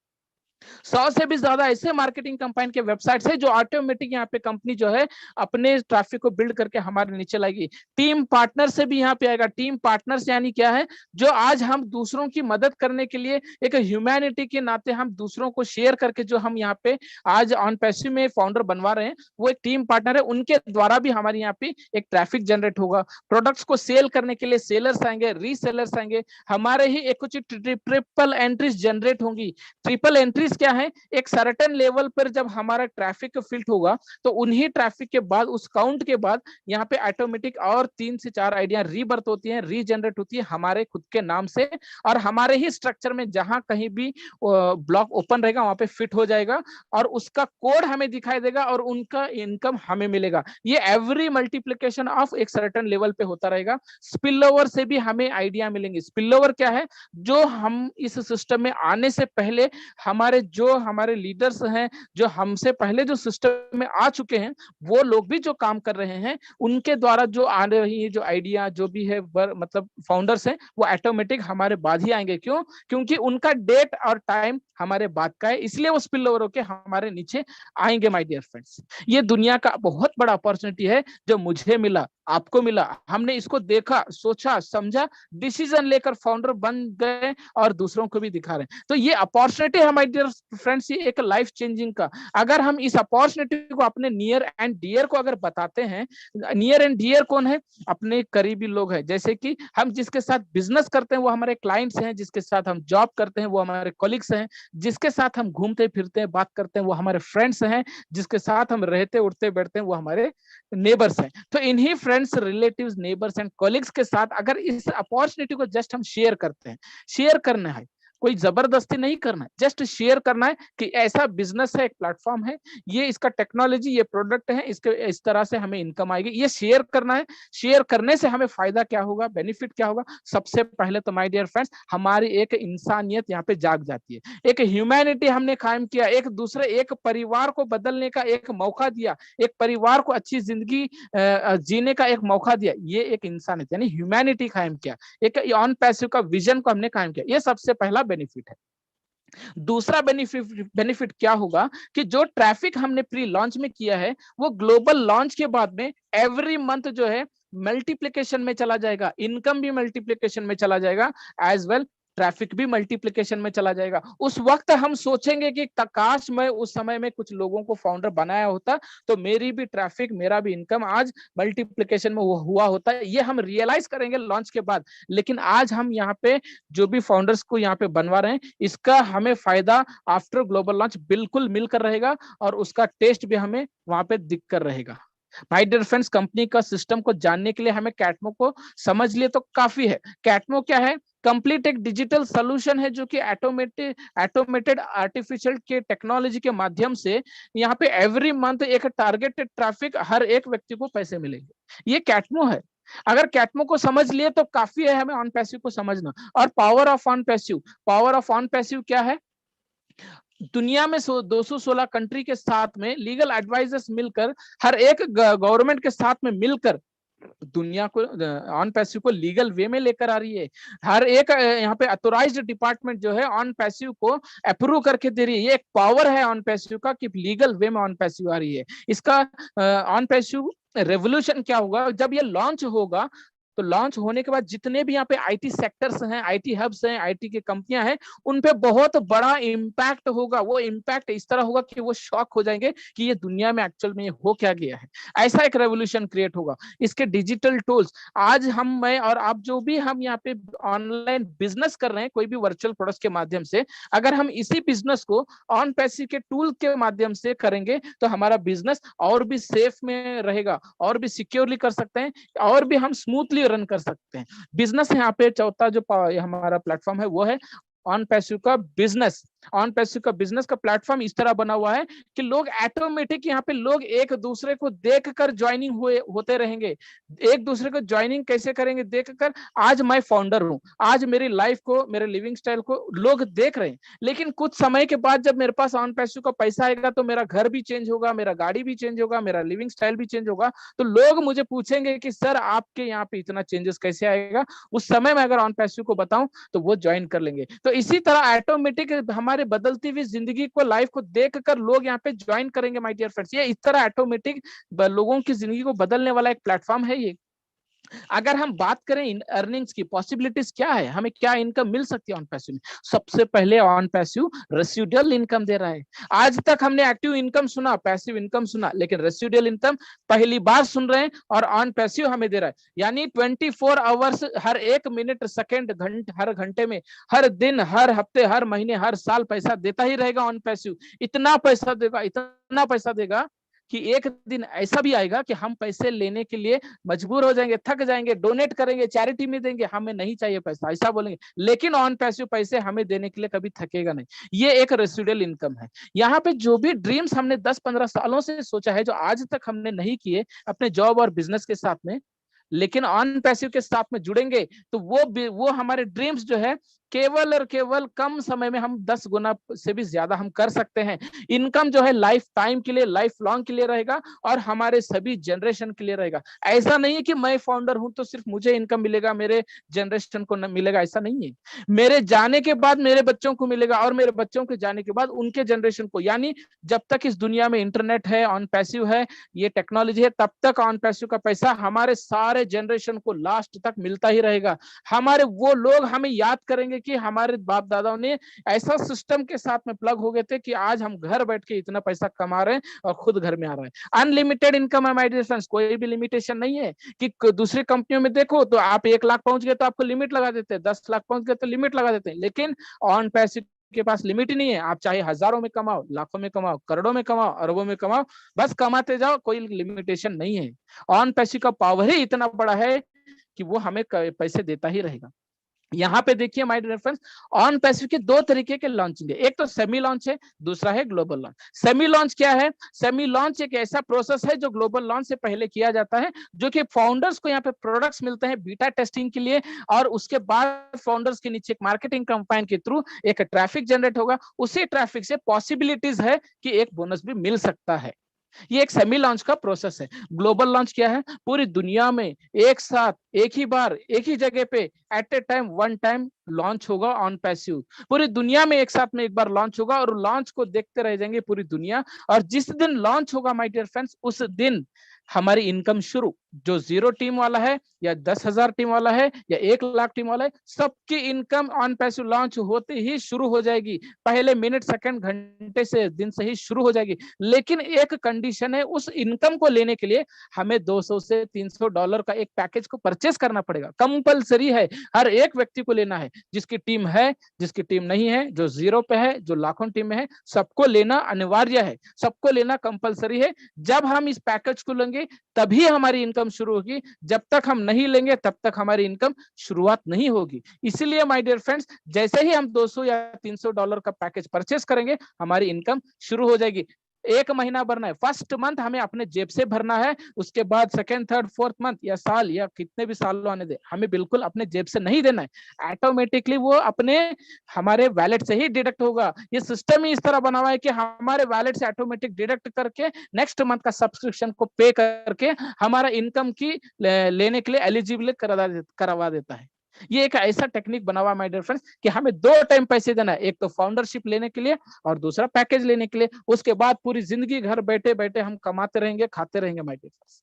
100 से भी ज्यादा ऐसे मार्केटिंग कंपाइन के वेबसाइट्स है जो ऑटोमेटिक यहाँ पे कंपनी जो है अपने ट्रैफिक को बिल्ड करके हमारे नीचे लाएगी। टीम पार्टनर से भी यहाँ पे आएगा। टीम पार्टनर्स यानी क्या है? जो आज हम दूसरों की मदद करने के लिए एक ह्यूमैनिटी के नाते हम दूसरों को शेयर करके जो हम यहाँ पे आज ऑन पैसिव में फाउंडर बनवा रहे हैं वो एक टीम पार्टनर है। उनके द्वारा भी हमारे यहाँ पे एक ट्रैफिक जनरेट होगा। प्रोडक्ट्स को सेल करने के लिए सेलर्स आएंगे, रीसेलर्स आएंगे, हमारे ही एक कुछ ट्रिपल एंट्रीज जनरेट होंगी। ट्रिपल एंट्रीज क्या है? एक सर्टेन लेवल पर जब हमारा ट्रैफिक फिल्ट होगा तो उन्हीं ट्रैफिक के बाद उस काउंट के बाद यहाँ पे ऑटोमेटिक और 3 से 4 आइडिया रीबर्थ होती हैं, रीजनरेट होती है हमारे खुद के नाम से और हमारे ही स्ट्रक्चर में जहां कहीं भी ब्लॉक ओपन रहेगा वहां पे फिट हो जाएगा और उसका कोड हमें दिखाई देगा और उनका इनकम हमें मिलेगा। ये एवरी मल्टीप्लिकेशन ऑफ एक सर्टेन लेवल पे होता रहेगा। स्पिल ओवर से भी हमें आइडिया मिलेंगे। स्पिल ओवर क्या है? जो हम इस सिस्टम में आने से पहले हमारे लीडर्स हैं, जो हमसे पहले जो सिस्टम में आ चुके हैं, वो लोग भी जो काम कर रहे हैं उनके द्वारा जो आ रही है जो आइडिया जो भी है मतलब फाउंडर्स हैं वो ऑटोमेटिक हमारे बाद ही आएंगे। क्यों? क्योंकि उनका डेट और टाइम हमारे बाद का है, इसलिए वो स्पिल ओवर होके हमारे नीचे आएंगे। माय डियर फ्रेंड्स, ये दुनिया का बहुत बड़ा अपॉर्चुनिटी है जो मुझे मिला, आपको मिला। हमने इसको देखा, सोचा, समझा, डिसीजन लेकर फाउंडर बन गए और दूसरों को भी दिखा रहे हैं। तो ये अपॉर्चुनिटी है माय डियर फ्रेंड्स, ये एक लाइफ चेंजिंग का। अगर हम इस अपॉर्चुनिटी को अपने नियर एंड डियर को अगर बताते हैं, नियर एंड डियर कौन है? अपने करीबी लोग हैं। जैसे कि हम जिसके साथ बिजनेस करते हैं वो हमारे क्लाइंट्स हैं, जिसके साथ हम जॉब करते हैं वो हमारे कॉलिग्स हैं, जिसके साथ हम घूमते फिरते हैं, बात करते हैं वो हमारे फ्रेंड्स हैं, जिसके साथ हम रहते उठते बैठते हैं वो हमारे नेबर्स हैं। तो इन्हीं friends, relatives, neighbours and colleagues के साथ अगर इस अपॉर्चुनिटी को जस्ट हम शेयर करते हैं, शेयर करना है, कोई जबरदस्ती नहीं करना है, जस्ट शेयर करना है कि ऐसा बिजनेस है, एक प्लेटफॉर्म है, ये इसका टेक्नोलॉजी, ये प्रोडक्ट है, इसके इस तरह से हमें इनकम आएगी, ये शेयर करना है। शेयर करने से हमें फायदा क्या होगा, बेनिफिट क्या होगा? सबसे पहले तो माय डियर फ्रेंड्स हमारी एक इंसानियत यहाँ पे जाग जाती है, एक ह्यूमैनिटी हमने कायम किया, एक परिवार को बदलने का एक मौका दिया, एक परिवार को अच्छी जिंदगी जीने का एक मौका दिया। ये एक इंसानियत यानी ह्यूमैनिटी कायम किया, एक ऑन पैसिव का विजन को हमने कायम किया। ये सबसे पहला बेनिफिट है। दूसरा बेनिफिट क्या होगा कि जो ट्रैफिक हमने प्री लॉन्च में किया है वो ग्लोबल लॉन्च के बाद में एवरी मंथ जो है मल्टीप्लिकेशन में चला जाएगा, इनकम भी मल्टीप्लिकेशन में चला जाएगा, एज वेल ट्रैफिक भी मल्टीप्लिकेशन में चला जाएगा। उस वक्त हम सोचेंगे कि काश मैं उस समय में कुछ लोगों को फाउंडर बनाया होता तो मेरी भी ट्रैफिक, मेरा भी इनकम आज मल्टीप्लिकेशन में हुआ होता है। ये हम रियलाइज करेंगे लॉन्च के बाद। लेकिन आज हम यहाँ पे जो भी फाउंडर्स को यहाँ पे बनवा रहे हैं, इसका हमें फायदा आफ्टर ग्लोबल लॉन्च बिल्कुल मिलकर रहेगा और उसका टेस्ट भी हमें वहां पे दिख कर रहेगा। माय डियर फ्रेंड्स, कंपनी का सिस्टम को जानने के लिए हमें कैटमो को समझ लिए तो काफी है। कैटमो क्या है? कंप्लीट एक डिजिटल सोल्यूशन है जो कि ऑटोमेटेड आर्टिफिशियल के टेक्नोलॉजी के माध्यम से यहाँ पे एवरी मंथ एक टारगेटेड ट्रैफिक हर एक व्यक्ति को पैसे मिलेंगे। ये कैटमो है। अगर कैटमो को समझ लिए तो काफी है हमें ऑन पैसिव को समझना। और power of on passive, power of on passive क्या है? दुनिया में 216 कंट्री के साथ में लीगल एडवाइजर्स मिलकर, हर एक गवर्नमेंट के साथ में मिलकर दुनिया को ऑन पैसिव को लीगल वे में लेकर आ रही है। हर एक यहाँ पे अथोराइज्ड डिपार्टमेंट जो है ऑन पैसिव को अप्रूव करके दे रही है। ये एक पावर है ऑन पैसिव का कि लीगल वे में ऑन पैसिव आ रही है। इसका ऑन पैसिव रेवोल्यूशन क्या होगा? जब ये लॉन्च होगा तो लॉन्च होने के बाद जितने भी यहाँ पे आईटी सेक्टर्स हैं, आईटी हब्स हैं, आईटी की कंपनियां हैं, उन पे बहुत बड़ा इम्पैक्ट होगा। वो इम्पैक्ट इस तरह होगा कि वो शॉक हो जाएंगे कि ये दुनिया में एक्चुअल में ये हो क्या गया है। ऐसा एक रेवोल्यूशन क्रिएट होगा। इसके डिजिटल टूल्स, आज मैं और आप जो भी हम यहाँ पे ऑनलाइन बिजनेस कर रहे हैं, कोई भी वर्चुअल प्रोडक्ट्स के माध्यम से, अगर हम इसी बिजनेस को ऑन पैसिव के टूल के माध्यम से करेंगे तो हमारा बिजनेस और भी सेफ में रहेगा, और भी सिक्योरली कर सकते हैं, और भी हम स्मूथली रन कर सकते हैं बिजनेस। यहाँ पे चौथा जो हमारा प्लेटफॉर्म है वो है ऑन पैसिव का बिजनेस। ऑन पैसिव का बिजनेस का प्लेटफॉर्म इस तरह बना हुआ है कि लोग ऑटोमेटिक, यहाँ पे लोग एक दूसरे को देखकर ज्वाइनिंग होते रहेंगे। एक दूसरे को ज्वाइनिंग कैसे करेंगे? देखकर, आज मैं फाउंडर हूं, आज मेरी लाइफ को, मेरे लिविंग स्टाइल को लोग देख रहे हैं, लेकिन कुछ समय के बाद जब मेरे पास ऑन पैसिव का पैसा आएगा तो मेरा घर भी चेंज होगा, मेरा गाड़ी भी चेंज होगा, मेरा लिविंग स्टाइल भी चेंज होगा। तो लोग मुझे पूछेंगे कि सर आपके यहाँ पे इतना चेंजेस कैसे आएगा? उस समय मैं अगर ऑन पैसिव को बताऊं तो वो ज्वाइन कर लेंगे। तो इसी तरह ऑटोमेटिक हमारे बदलती हुई जिंदगी को, लाइफ को देखकर लोग यहाँ पे ज्वाइन करेंगे माय डियर फ्रेंड्स। ये इस तरह ऑटोमेटिक लोगों की जिंदगी को बदलने वाला एक प्लेटफॉर्म है ये। अगर हम बात करें अर्निंग्स की पॉसिबिलिटीज क्या है, हमें क्या इनकम मिल सकती है ऑन पैसिव में? सबसे पहले ऑन पैसिव रेसिडुअल इनकम दे रहा है। आज तक हमने एक्टिव इनकम सुना, पैसिव इनकम सुना, लेकिन रेसिडुअल इनकम पहली बार सुन रहे हैं और ऑन पैसिव हमें दे रहा है। यानी 24 आवर्स, हर एक मिनट, सेकेंड, हर घंटे में, हर दिन, हर हफ्ते, हर महीने, हर साल पैसा देता ही रहेगा ऑन पैसिव। इतना पैसा देगा, इतना पैसा देगा कि एक दिन ऐसा भी आएगा कि हम पैसे लेने के लिए मजबूर हो जाएंगे, थक जाएंगे, डोनेट करेंगे, चैरिटी में देंगे, हमें नहीं चाहिए पैसा, ऐसा बोलेंगे। लेकिन ऑन पैसिव पैसे हमें देने के लिए कभी थकेगा नहीं। ये एक रेसिडुअल इनकम है। यहाँ पे जो भी ड्रीम्स हमने 10-15 सालों से सोचा है, जो आज तक हमने नहीं किए अपने जॉब और बिजनेस के साथ में, लेकिन ऑन पैसिव के साथ में जुड़ेंगे तो वो हमारे ड्रीम्स जो है केवल और केवल कम समय में हम 10 गुना से भी ज्यादा हम कर सकते हैं। इनकम जो है लाइफ टाइम के लिए, लाइफ लॉन्ग के लिए रहेगा और हमारे सभी जनरेशन के लिए रहेगा। ऐसा नहीं है कि मैं फाउंडर हूं तो सिर्फ मुझे इनकम मिलेगा, मेरे जनरेशन को न मिलेगा, ऐसा नहीं है। मेरे जाने के बाद मेरे बच्चों को मिलेगा और मेरे बच्चों के जाने के बाद उनके जनरेशन को। यानी जब तक इस दुनिया में इंटरनेट है, ऑन पैसिव है, ये टेक्नोलॉजी है, तब तक ऑन पैसिव का पैसा हमारे सारे जनरेशन को लास्ट तक मिलता ही रहेगा। हमारे वो लोग हमें याद करेंगे कि हमारे बाप दादाओं ने ऐसा सिस्टम के साथ में प्लग हो गए थे कि आज हम घर बैठ के इतना पैसा कमा रहे हैं और खुद घर में आ रहा है। अनलिमिटेड इनकम है माय डियर फ्रेंड्स, कोई भी लिमिटेशन नहीं है कि दूसरी कंपनियों में देखो तो आप 1 लाख पहुंच गए तो आपको लिमिट लगा देते हैं, 10 लाख पहुंच गए तो लिमिट लगा देते हैं, लेकिन ऑन पैसिव के पास लिमिट ही नहीं है। आप चाहे हजारों में कमाओ, लाखों में कमाओ, करोड़ों में कमाओ, अरबों में कमाओ, बस कमाते जाओ, कोई लिमिटेशन नहीं है। ऑन पैसिव का पावर ही इतना बड़ा है कि वो हमें पैसे देता ही रहेगा। यहाँ पे देखिए my dear friends, OnPassive के 2 तरीके के लॉन्चिंग है। एक तो सेमी लॉन्च है, दूसरा है ग्लोबल लॉन्च। सेमी लॉन्च क्या है? सेमी लॉन्च एक ऐसा प्रोसेस है जो ग्लोबल लॉन्च से पहले किया जाता है, जो कि फाउंडर्स को यहाँ पे प्रोडक्ट्स मिलते हैं बीटा टेस्टिंग के लिए, और उसके बाद फाउंडर्स के नीचे एक मार्केटिंग कैंपेन के थ्रू एक ट्रैफिक जनरेट होगा। उसी ट्रैफिक से पॉसिबिलिटीज है कि एक बोनस भी मिल सकता है। ये एक सेमी लॉन्च का प्रोसेस है। ग्लोबल लॉन्च क्या है? पूरी दुनिया में एक साथ, एक ही बार, एक ही जगह पे at a time, one time launch होगा ऑन पैसिव। पूरी दुनिया में एक साथ में एक बार लॉन्च होगा और लॉन्च को देखते रह जाएंगे पूरी दुनिया। और जिस दिन लॉन्च होगा माय डियर फ्रेंड्स, उस दिन हमारी इनकम शुरू। जो 0 टीम वाला है या 10,000 टीम वाला है या 1 लाख टीम वाला है, सबकी इनकम ऑन पैसिव लॉन्च होते ही शुरू हो जाएगी। पहले मिनट, सेकंड, घंटे से, दिन से ही शुरू हो जाएगी। लेकिन एक कंडीशन है, उस इनकम को लेने के लिए हमें $200 से $300 का एक पैकेज को परचेस करना पड़ेगा। कंपलसरी है, हर एक व्यक्ति को लेना है। जिसकी टीम है, जिसकी टीम नहीं है, जो 0 पे है, जो लाखों टीम में है, सबको लेना अनिवार्य है, सबको लेना कंपलसरी है। जब हम इस पैकेज को लेंगे तभी हमारी इनकम शुरू होगी। जब तक हम नहीं लेंगे तब तक हमारी इनकम शुरुआत नहीं होगी। इसलिए माय डियर फ्रेंड्स, जैसे ही हम $200 या $300 का पैकेज परचेस करेंगे, हमारी इनकम शुरू हो जाएगी। 1 महीना भरना है। फर्स्ट मंथ हमें अपने जेब से भरना है, उसके बाद सेकेंड, थर्ड, फोर्थ मंथ या साल या कितने भी साल आने दे, हमें बिल्कुल अपने जेब से नहीं देना है। ऑटोमेटिकली वो अपने हमारे वैलेट से ही डिडक्ट होगा। ये सिस्टम ही इस तरह बना हुआ है कि हमारे वैलेट से ऑटोमेटिक डिडक्ट करके नेक्स्ट मंथ का सब्सक्रिप्शन को पे करके हमारा इनकम की लेने के लिए एलिजिबल करवा देता है। ये एक ऐसा टेक्निक बना हुआ माय डियर फ्रेंड्स कि हमें 2 टाइम पैसे देना है, एक तो फाउंडरशिप लेने के लिए और दूसरा पैकेज लेने के लिए। उसके बाद पूरी जिंदगी घर बैठे बैठे हम कमाते रहेंगे, खाते रहेंगे माय डियर फ्रेंड्स।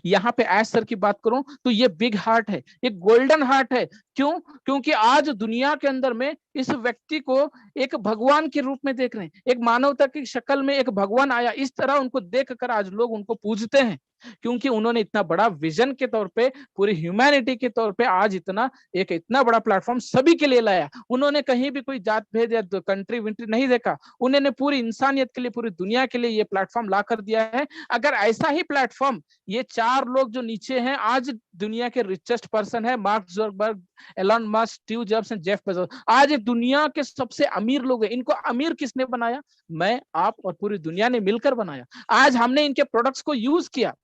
यहाँ पे ऐश सर की बात करूं तो ये बिग हार्ट है, ये गोल्डन हार्ट है। क्यों? क्योंकि आज दुनिया के अंदर में इस व्यक्ति को एक भगवान के रूप में देख रहे हैं, एक मानवता की शक्ल में एक भगवान आया, इस तरह उनको देखकर आज लोग उनको पूजते हैं, क्योंकि उन्होंने इतना बड़ा विजन के तौर पे, पूरी ह्यूमैनिटी के तौर पे आज इतना बड़ा प्लेटफॉर्म सभी के लिए लाया। उन्होंने कहीं भी कोई जात भेद या कंट्री विंट्री नहीं देखा, उन्होंने पूरी इंसानियत के लिए, पूरी दुनिया के लिए ये प्लेटफॉर्म ला कर दिया है। अगर ऐसा ही प्लेटफॉर्म ये 4 लोग जो नीचे हैं, आज दुनिया के रिचेस्ट पर्सन है, Mark Zuckerberg, Elon Musk, Steve Jobs and Jeff Bezos, आज ये दुनिया के सबसे अमीर लोग हैं। इनको अमीर किसने बनाया? मैं, आप और पूरी दुनिया ने मिलकर बनाया। आज हमने इनके प्रोडक्ट्स को यूज किया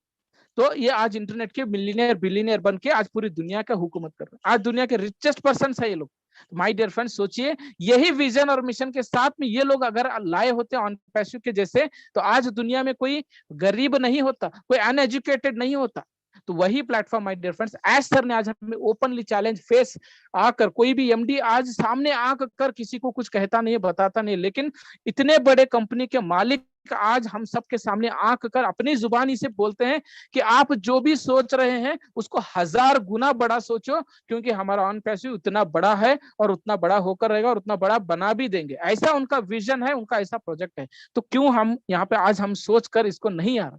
तो ये आज इंटरनेट के मिलियनियर बिलियनियर बन के आज पूरी दुनिया का हुकूमत कर रहे हैं। आज दुनिया के रिचेस्ट पर्सन है ये लोग। माय डियर फ्रेंड्स, सोचिए यही विजन और मिशन के साथ में ये लोग अगर लाए होते ऑन पैसिव के जैसे, तो आज दुनिया में कोई गरीब नहीं होता, कोई अनएजुकेटेड नहीं होता। तो वही platform my dear friends, Ash sir ने आज हमें ओपनली चैलेंज फेस आकर, कोई भी एमडी आज सामने आकर किसी को कुछ कहता नहीं, बताता नहीं, लेकिन इतने बड़े कंपनी के मालिक आज हम सबके सामने आंख कर अपनी जुबानी से बोलते हैं कि आप जो भी सोच रहे हैं उसको 1000 गुना बड़ा सोचो, क्योंकि हमारा ऑन पैसिव उतना बड़ा है और उतना बड़ा होकर रहेगा और उतना बड़ा बना भी देंगे। ऐसा उनका विजन है, उनका ऐसा प्रोजेक्ट है। तो क्यों हम यहाँ पे आज हम सोच कर इसको नहीं आ रहा?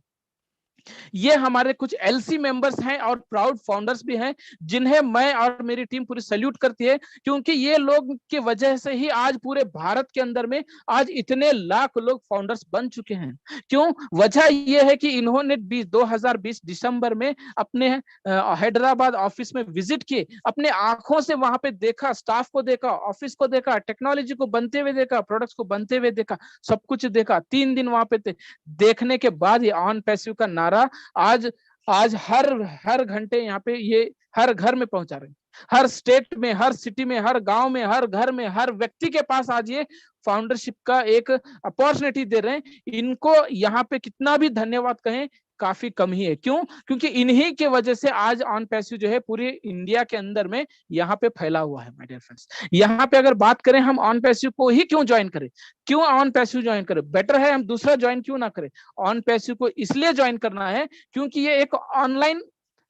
ये हमारे कुछ एलसी मेंबर्स हैं और प्राउड फाउंडर्स भी हैं, जिन्हें मैं और मेरी टीम पूरी सैल्यूट करती है, क्योंकि ये लोग की वजह से ही आज पूरे भारत के अंदर में आज इतने लाख लोग फाउंडर्स बन चुके हैं। क्यों? वजह ये है कि इन्होंने 2020 दिसंबर में अपने हैदराबाद ऑफिस में विजिट किए, अपने आंखों से वहां पे देखा, स्टाफ को देखा, ऑफिस को देखा, टेक्नोलॉजी को बनते हुए देखा, प्रोडक्ट्स को बनते हुए देखा, सब कुछ देखा। 3 दिन वहां पे थे। देखने के बाद ये ऑन पैसिव का नारा आज हर घंटे यहाँ पे ये हर घर में पहुंचा रहे हैं, हर स्टेट में, हर सिटी में, हर गांव में, हर घर में, हर व्यक्ति के पास आज ये फाउंडरशिप का एक अपॉर्चुनिटी दे रहे हैं। इनको यहाँ पे कितना भी धन्यवाद कहें काफी कम ही है। क्यों? क्योंकि इन्हीं के वजह से आज ऑन पैसिव जो है पूरे इंडिया के अंदर में यहाँ पे फैला हुआ है माय डियर फ्रेंड्स। यहाँ पे अगर बात करें हम ऑन पैसिव को ही क्यों ज्वाइन करें, क्यों ऑन पैसिव ज्वाइन करें, बेटर है हम दूसरा ज्वाइन क्यों ना करें। ऑन पैसिव को इसलिए ज्वाइन करना है क्योंकि ये एक ऑनलाइन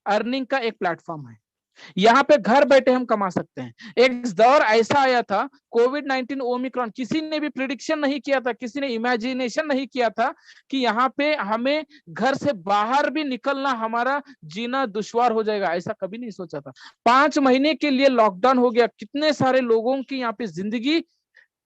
अर्निंग का एक प्लेटफॉर्म है। यहाँ पे घर बैठे हम कमा सकते हैं। एक दौर ऐसा आया था, कोविड-19 ओमिक्रॉन, किसी ने भी प्रिडिक्शन नहीं किया था, किसी ने इमेजिनेशन नहीं किया था कि यहाँ पे हमें घर से बाहर भी निकलना, हमारा जीना दुश्वार हो जाएगा, ऐसा कभी नहीं सोचा था। 5 महीने के लिए लॉकडाउन हो गया, कितने सारे लोगों की यहाँ पे जिंदगी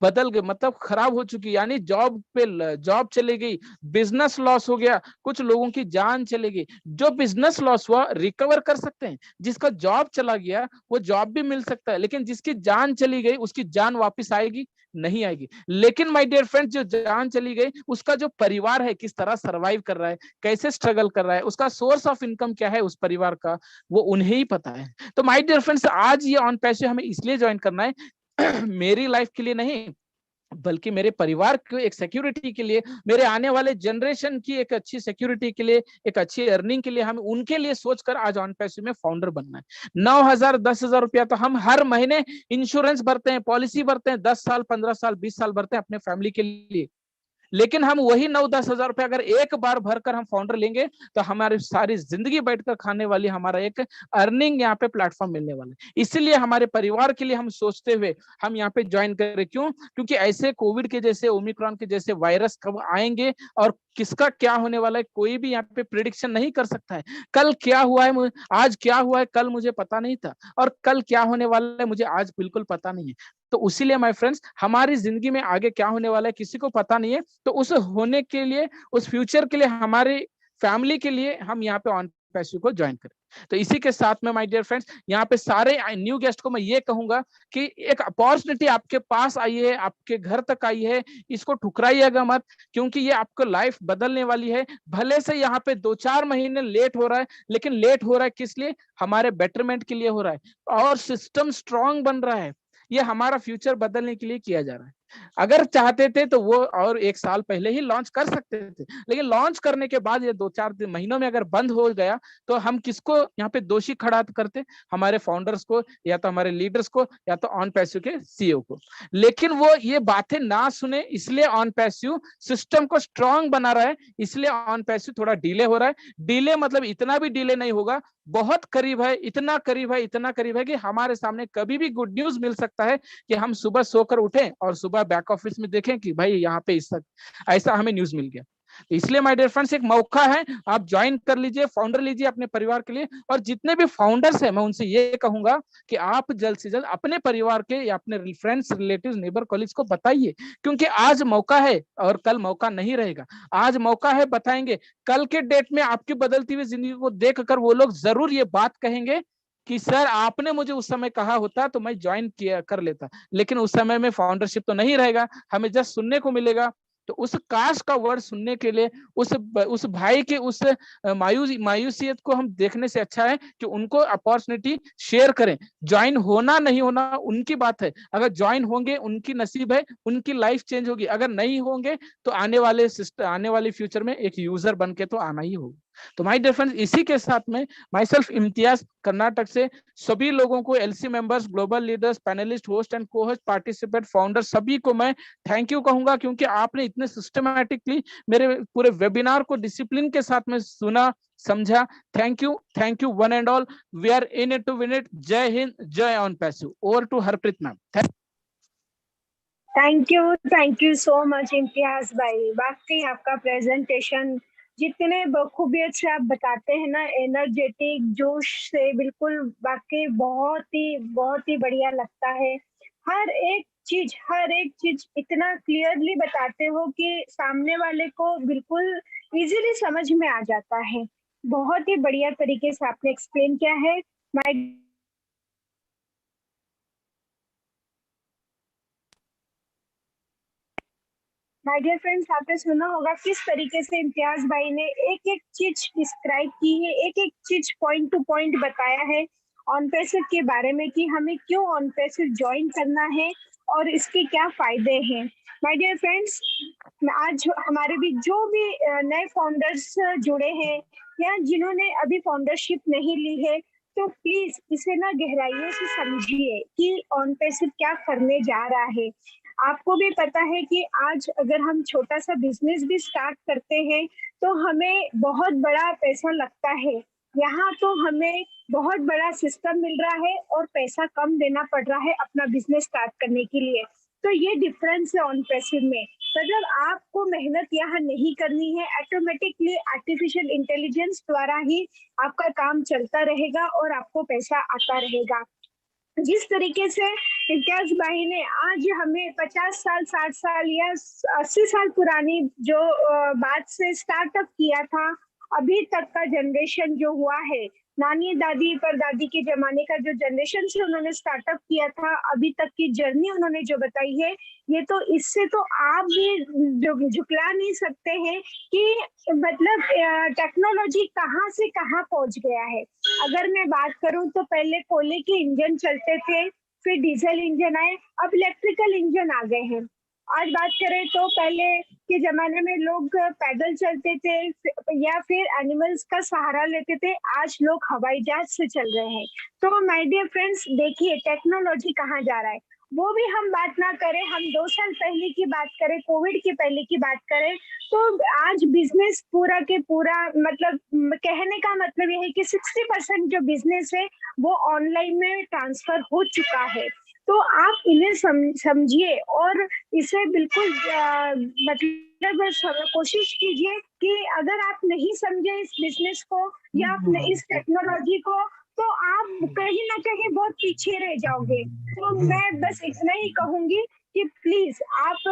बदल गए, मतलब खराब हो चुकी, यानी जॉब चली गई, बिजनेस लॉस हो गया, कुछ लोगों की जान चली गई। जो बिजनेस लॉस हुआ रिकवर कर सकते हैं, जिसका जॉब चला गया वो जॉब भी मिल सकता है, लेकिन जिसकी जान चली गई उसकी जान वापस आएगी नहीं आएगी। लेकिन माय डियर फ्रेंड्स, जो जान चली गई उसका जो परिवार है किस तरह सरवाइव कर रहा है, कैसे स्ट्रगल कर रहा है, उसका सोर्स ऑफ इनकम क्या है उस परिवार का, वो उन्हें ही पता है। तो माय डियर फ्रेंड्स, आज ये ऑन पैसिव हमें इसलिए ज्वाइन करना है मेरी लाइफ के लिए नहीं, बल्कि मेरे परिवार को एक सिक्योरिटी के लिए, मेरे आने वाले जनरेशन की एक अच्छी सिक्योरिटी के लिए, एक अच्छी अर्निंग के लिए, हमें उनके लिए सोचकर आज ऑन पैसिव में फाउंडर बनना है। 9,000 10,000 रुपया तो हम हर महीने इंश्योरेंस भरते हैं, पॉलिसी भरते हैं, 10 साल 15 साल 20 साल भरते हैं अपने फैमिली के लिए। लेकिन हम वही 9-10 हजार रुपए अगर एक बार भरकर हम फाउंडर लेंगे तो हमारी सारी जिंदगी बैठकर खाने वाली हमारा एक अर्निंग यहाँ पे प्लेटफॉर्म मिलने वाला है। इसीलिए हमारे परिवार के लिए हम सोचते हुए हम यहाँ पे ज्वाइन करें। क्यों? क्योंकि ऐसे कोविड के जैसे, ओमिक्रॉन के जैसे वायरस कब आएंगे और किसका क्या होने वाला है कोई भी यहाँ पे प्रिडिक्शन नहीं कर सकता है। कल क्या हुआ है, आज क्या हुआ है कल मुझे पता नहीं था, और कल क्या होने वाला है मुझे आज बिल्कुल पता नहीं है। तो इसीलिए माय फ्रेंड्स, हमारी जिंदगी में आगे क्या होने वाला है किसी को पता नहीं है। तो उस होने के लिए, उस फ्यूचर के लिए, हमारी फैमिली के लिए हम यहाँ पे ऑन पैसिव को ज्वाइन करें। तो इसी के साथ में माय डियर फ्रेंड्स, यहाँ पे सारे न्यू गेस्ट को मैं ये कहूंगा कि एक अपॉर्चुनिटी आपके पास आई है, आपके घर तक आई है, इसको ठुकराइएगा मत, क्योंकि ये आपको लाइफ बदलने वाली है। भले से यहाँ पे 2-4 महीने लेट हो रहा है, लेकिन लेट हो रहा है किस लिए? हमारे बेटरमेंट के लिए हो रहा है, और सिस्टम स्ट्रांग बन रहा है। ये हमारा फ्यूचर बदलने के लिए किया जा रहा है। अगर चाहते थे तो वो और 1 साल पहले ही लॉन्च कर सकते थे, लेकिन लॉन्च करने के बाद ये 2-4 महीनों में अगर बंद हो गया तो हम किसको यहाँ पे दोषी खड़ा करते? हमारे फाउंडर्स को, या तो हमारे लीडर्स को, या तो ऑन पैसिव के सीईओ को। लेकिन वो ये बातें ना सुने, इसलिए ऑन पैसिव सिस्टम को स्ट्रांग बना रहा है, इसलिए ऑन पैसिव थोड़ा डिले हो रहा है। डिले मतलब इतना भी डिले नहीं होगा, बहुत करीब है, इतना करीब है, इतना करीब है कि हमारे सामने कभी भी गुड न्यूज मिल सकता है कि हम सुबह सोकर उठें और सुबह बैक ऑफिस में देखें कि भाई यहाँ पे ऐसा हमें न्यूज मिल गया। इसलिए माय डियर फ्रेंड्स, एक मौका है, आप ज्वाइन कर लीजिए, फाउंडर लीजिए अपने परिवार के लिए। और जितने भी फाउंडर्स हैं, मैं उनसे ये कहूंगा कि आप जल्द से जल्द अपने परिवार के या अपने फ्रेंड्स, रिलेटिव्स, नेबर, कॉलीग्स को बताइए, क्योंकि आज मौका है और कल मौका नहीं रहेगा। आज मौका है, बताएंगे, कल के डेट में आपकी बदलती हुई जिंदगी को देखकर वो लोग जरूर ये बात कहेंगे कि सर आपने मुझे उस समय कहा होता तो मैं ज्वाइन किया कर लेता। लेकिन उस समय में फाउंडरशिप तो नहीं रहेगा, हमें जस्ट सुनने को मिलेगा। तो उस काश का वर्ड सुनने के लिए उस भाई के उस मायूसियत को हम देखने से अच्छा है कि उनको अपॉर्चुनिटी शेयर करें। ज्वाइन होना नहीं होना उनकी बात है, अगर ज्वाइन होंगे उनकी नसीब है, उनकी लाइफ चेंज होगी। अगर नहीं होंगे तो आने वाले फ्यूचर में एक यूजर बन के तो आना ही होगा। तो माय डियर फ्रेंड्स, इसी के साथ में माई सेल्फ इम्तियाज कर्नाटक से सभी लोगों को, LC members, global leaders, panelist, host and को होस्ट, पार्टिसिपेंट, फाउंडर, सभी को मैं थैंक यू कहूंगा, क्योंकि आपने इतने सिस्टमैटिकली मेरे पूरे वेबिनार को डिसिप्लिन के साथ में सुना, समझा। Thank you one and all. We are in it to win it. जय हिंद, जय OnPassive. Over to Harpreet ma'am. Thank you so much Imtiaz भाई। वाकई आपका प्रेजेंटेशन जितने बखूबियत से आप बताते हैं ना, एनर्जेटिक जोश से, बिल्कुल वाकई बहुत ही बढ़िया लगता है। हर एक चीज इतना क्लियरली बताते हो कि सामने वाले को बिल्कुल इजीली समझ में आ जाता है। बहुत ही बढ़िया तरीके से आपने एक्सप्लेन किया है। माय डियर फ्रेंड्स, आपने सुना होगा किस तरीके से इम्तियाज भाई ने एक एक चीज डिस्क्राइब की है, एक एक चीज पॉइंट टू पॉइंट बताया है ऑन पैसिव के बारे में कि हमें क्यों ऑन पैसिव ज्वाइन करना है और इसके क्या फायदे हैं। माय डियर फ्रेंड्स, आज हमारे बीच जो भी नए फाउंडर्स जुड़े हैं या जिन्होंने अभी फाउंडरशिप नहीं ली है, तो प्लीज इसे ना गहराइयों से समझिए कि ऑन पैसिव क्या करने जा रहा है। आपको भी पता है कि आज अगर हम छोटा सा बिजनेस भी स्टार्ट करते हैं तो हमें बहुत बड़ा पैसा लगता है। यहाँ तो हमें बहुत बड़ा सिस्टम मिल रहा है और पैसा कम देना पड़ रहा है अपना बिजनेस स्टार्ट करने के लिए। तो ये डिफरेंस है ऑन पैसिव में। मतलब आपको मेहनत यहाँ नहीं करनी है, ऑटोमेटिकली आर्टिफिशियल इंटेलिजेंस द्वारा ही आपका काम चलता रहेगा और आपको पैसा आता रहेगा। जिस तरीके से इम्तियाज भाई ने आज हमें 50 साल, 60 साल या 80 साल पुरानी जो बात से स्टार्टअप किया था, अभी तक का जनरेशन जो हुआ है, नानी दादी परदादी के जमाने का जो जनरेशन से उन्होंने स्टार्टअप किया था, अभी तक की जर्नी उन्होंने जो बताई है, ये तो इससे तो आप भी झुकला नहीं सकते हैं कि मतलब टेक्नोलॉजी कहाँ से कहाँ पहुंच गया है। अगर मैं बात करूं तो पहले कोयले के इंजन चलते थे, फिर डीजल इंजन आए, अब इलेक्ट्रिकल इंजन आ गए हैं। आज बात करें तो पहले के जमाने में लोग पैदल चलते थे या फिर एनिमल्स का सहारा लेते थे, आज लोग हवाई जहाज से चल रहे हैं। तो माय डियर फ्रेंड्स, देखिए टेक्नोलॉजी कहाँ जा रहा है। वो भी हम बात ना करें, हम 2 साल पहले की बात करें, कोविड के पहले की बात करें, तो आज बिजनेस पूरा के पूरा, मतलब कहने का मतलब ये है कि 60% जो बिजनेस है वो ऑनलाइन में ट्रांसफर हो चुका है। तो आप इन्हें समझिए और इसे बिल्कुल मतलब कोशिश कीजिए कि अगर आप नहीं समझे इस बिजनेस को या इस टेक्नोलॉजी को, तो आप कहीं ना कहीं बहुत पीछे रह जाओगे। तो मैं बस इतना ही कहूंगी कि प्लीज आप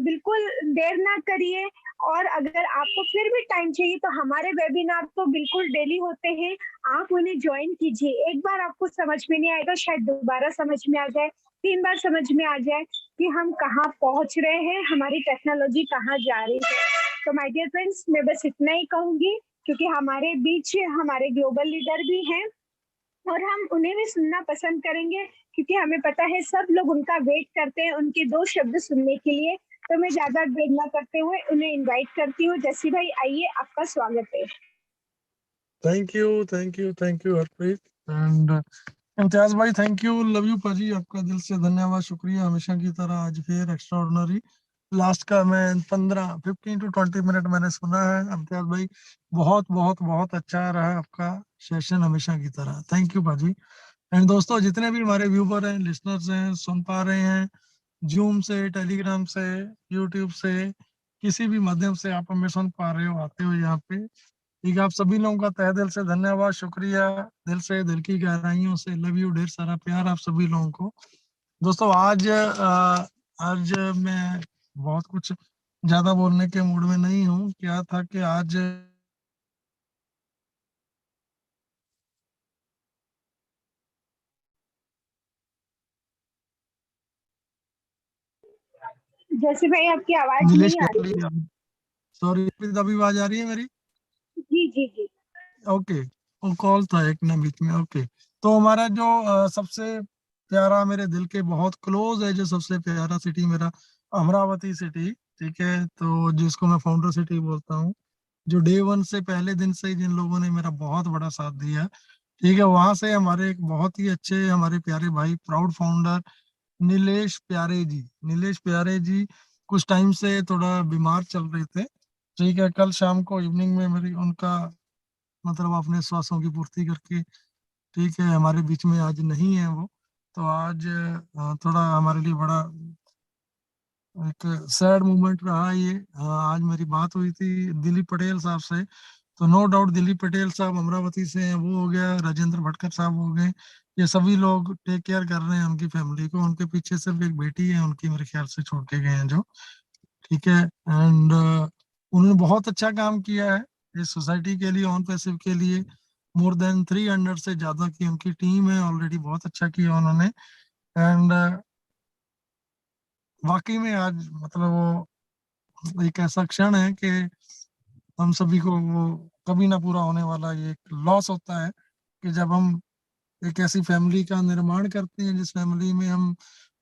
बिल्कुल देर ना करिए, और अगर आपको फिर भी टाइम चाहिए तो हमारे वेबिनार तो बिल्कुल डेली होते हैं, आप उन्हें ज्वाइन कीजिए। एक बार आपको समझ में नहीं आएगा, शायद दोबारा समझ में आ जाए, 3 बार समझ में आ जाए कि हम कहाँ पहुंच रहे हैं, हमारी टेक्नोलॉजी कहाँ जा रही है। तो माय डियर फ्रेंड्स, मैं बस इतना ही कहूंगी, क्योंकि हमारे बीच हमारे ग्लोबल लीडर भी हैं और हम उन्हें भी सुनना पसंद करेंगे, क्योंकि हमें पता है सब लोग उनका वेट करते हैं उनके 2 शब्द सुनने के लिए। तो मैं ज्यादा देर ना करते हुए उन्हें इनवाइट करती हूँ। जैसी भाई, आइए, आपका स्वागत है। Thank you Harpreet and Imtiaz भाई, थैंक यू, लव यू पाजी, आपका दिल से धन्यवाद, शुक्रिया हमेशा की तरह। आज फिर एक्स्ट्रा ऑर्डिनरी लास्ट का मैं 15 to 20 मिनट मैंने सुना है। इम्तियाज भाई, बहुत बहुत बहुत अच्छा रहा आपका सेशन हमेशा की तरह, थैंक यू पाजी। एंड दोस्तों, जितने भी हमारे व्यूवर हैं, लिसनर्स हैं, सुन पा रहे हैं जूम से, टेलीग्राम से, यूट्यूब से, किसी भी माध्यम से आप हमें सुन पा रहे हो आते हो यहाँ पे, ठीक है, आप सभी लोगों का तहे दिल से धन्यवाद, शुक्रिया, दिल से, दिल की गहराइयों से लव यू, ढेर सारा प्यार आप सभी लोगों को। दोस्तों, आज मैं बहुत कुछ ज्यादा बोलने के मूड में नहीं हूँ। क्या था कि आज जैसे भाई, आपकी आवाज नीलेश नहीं आ रही। सॉरी, अभी आवाज आ रही है मेरी? जी जी जी। ओके, वो कॉल था एक ना बीच में। ओके, तो हमारा जो सबसे प्यारा, मेरे दिल के बहुत क्लोज है, जो सबसे प्यारा सिटी मेरा अमरावती सिटी, ठीक है, तो जिसको मैं फाउंडर सिटी बोलता हूँ, जो डे वन से, पहले दिन से ही जिन लोगों ने मेरा बहुत बड़ा साथ दिया, ठीक है, वहां से हमारे एक बहुत ही अच्छे, हमारे प्यारे भाई, प्राउड फाउंडर नीलेश प्यारे जी कुछ टाइम से थोड़ा बीमार चल रहे थे, ठीक है। कल शाम को इवनिंग में मेरी उनका मतलब अपने श्वासों की पूर्ति करके, ठीक है, हमारे बीच में आज नहीं है वो। तो आज थोड़ा हमारे लिए बड़ा एक सैड मोमेंट रहा ये। आज मेरी बात हुई थी दिलीप पटेल साहब से, तो नो डाउट दिलीप पटेल साहब अमरावती से हैं, वो हो गया, राजेंद्र भटकर साहब हो गए, ये सभी लोग टेक केयर कर रहे हैं उनकी फैमिली को। उनके पीछे सिर्फ एक बेटी है उनकी, मेरे ख्याल से छोड़ के गए हैं जो, ठीक है। एंड उन्होंने बहुत अच्छा काम किया है इस सोसाइटी के लिए, ऑन पैसिव के लिए। मोर देन 300 से ज्यादा की उनकी टीम है ऑलरेडी, बहुत अच्छा किया उन्होंने। एंड वाकई में आज मतलब वो एक ऐसा क्षण है कि हम सभी को वो कभी ना पूरा होने वाला ये एक लॉस होता है, कि जब हम एक ऐसी फैमिली का निर्माण करते हैं जिस फैमिली में हम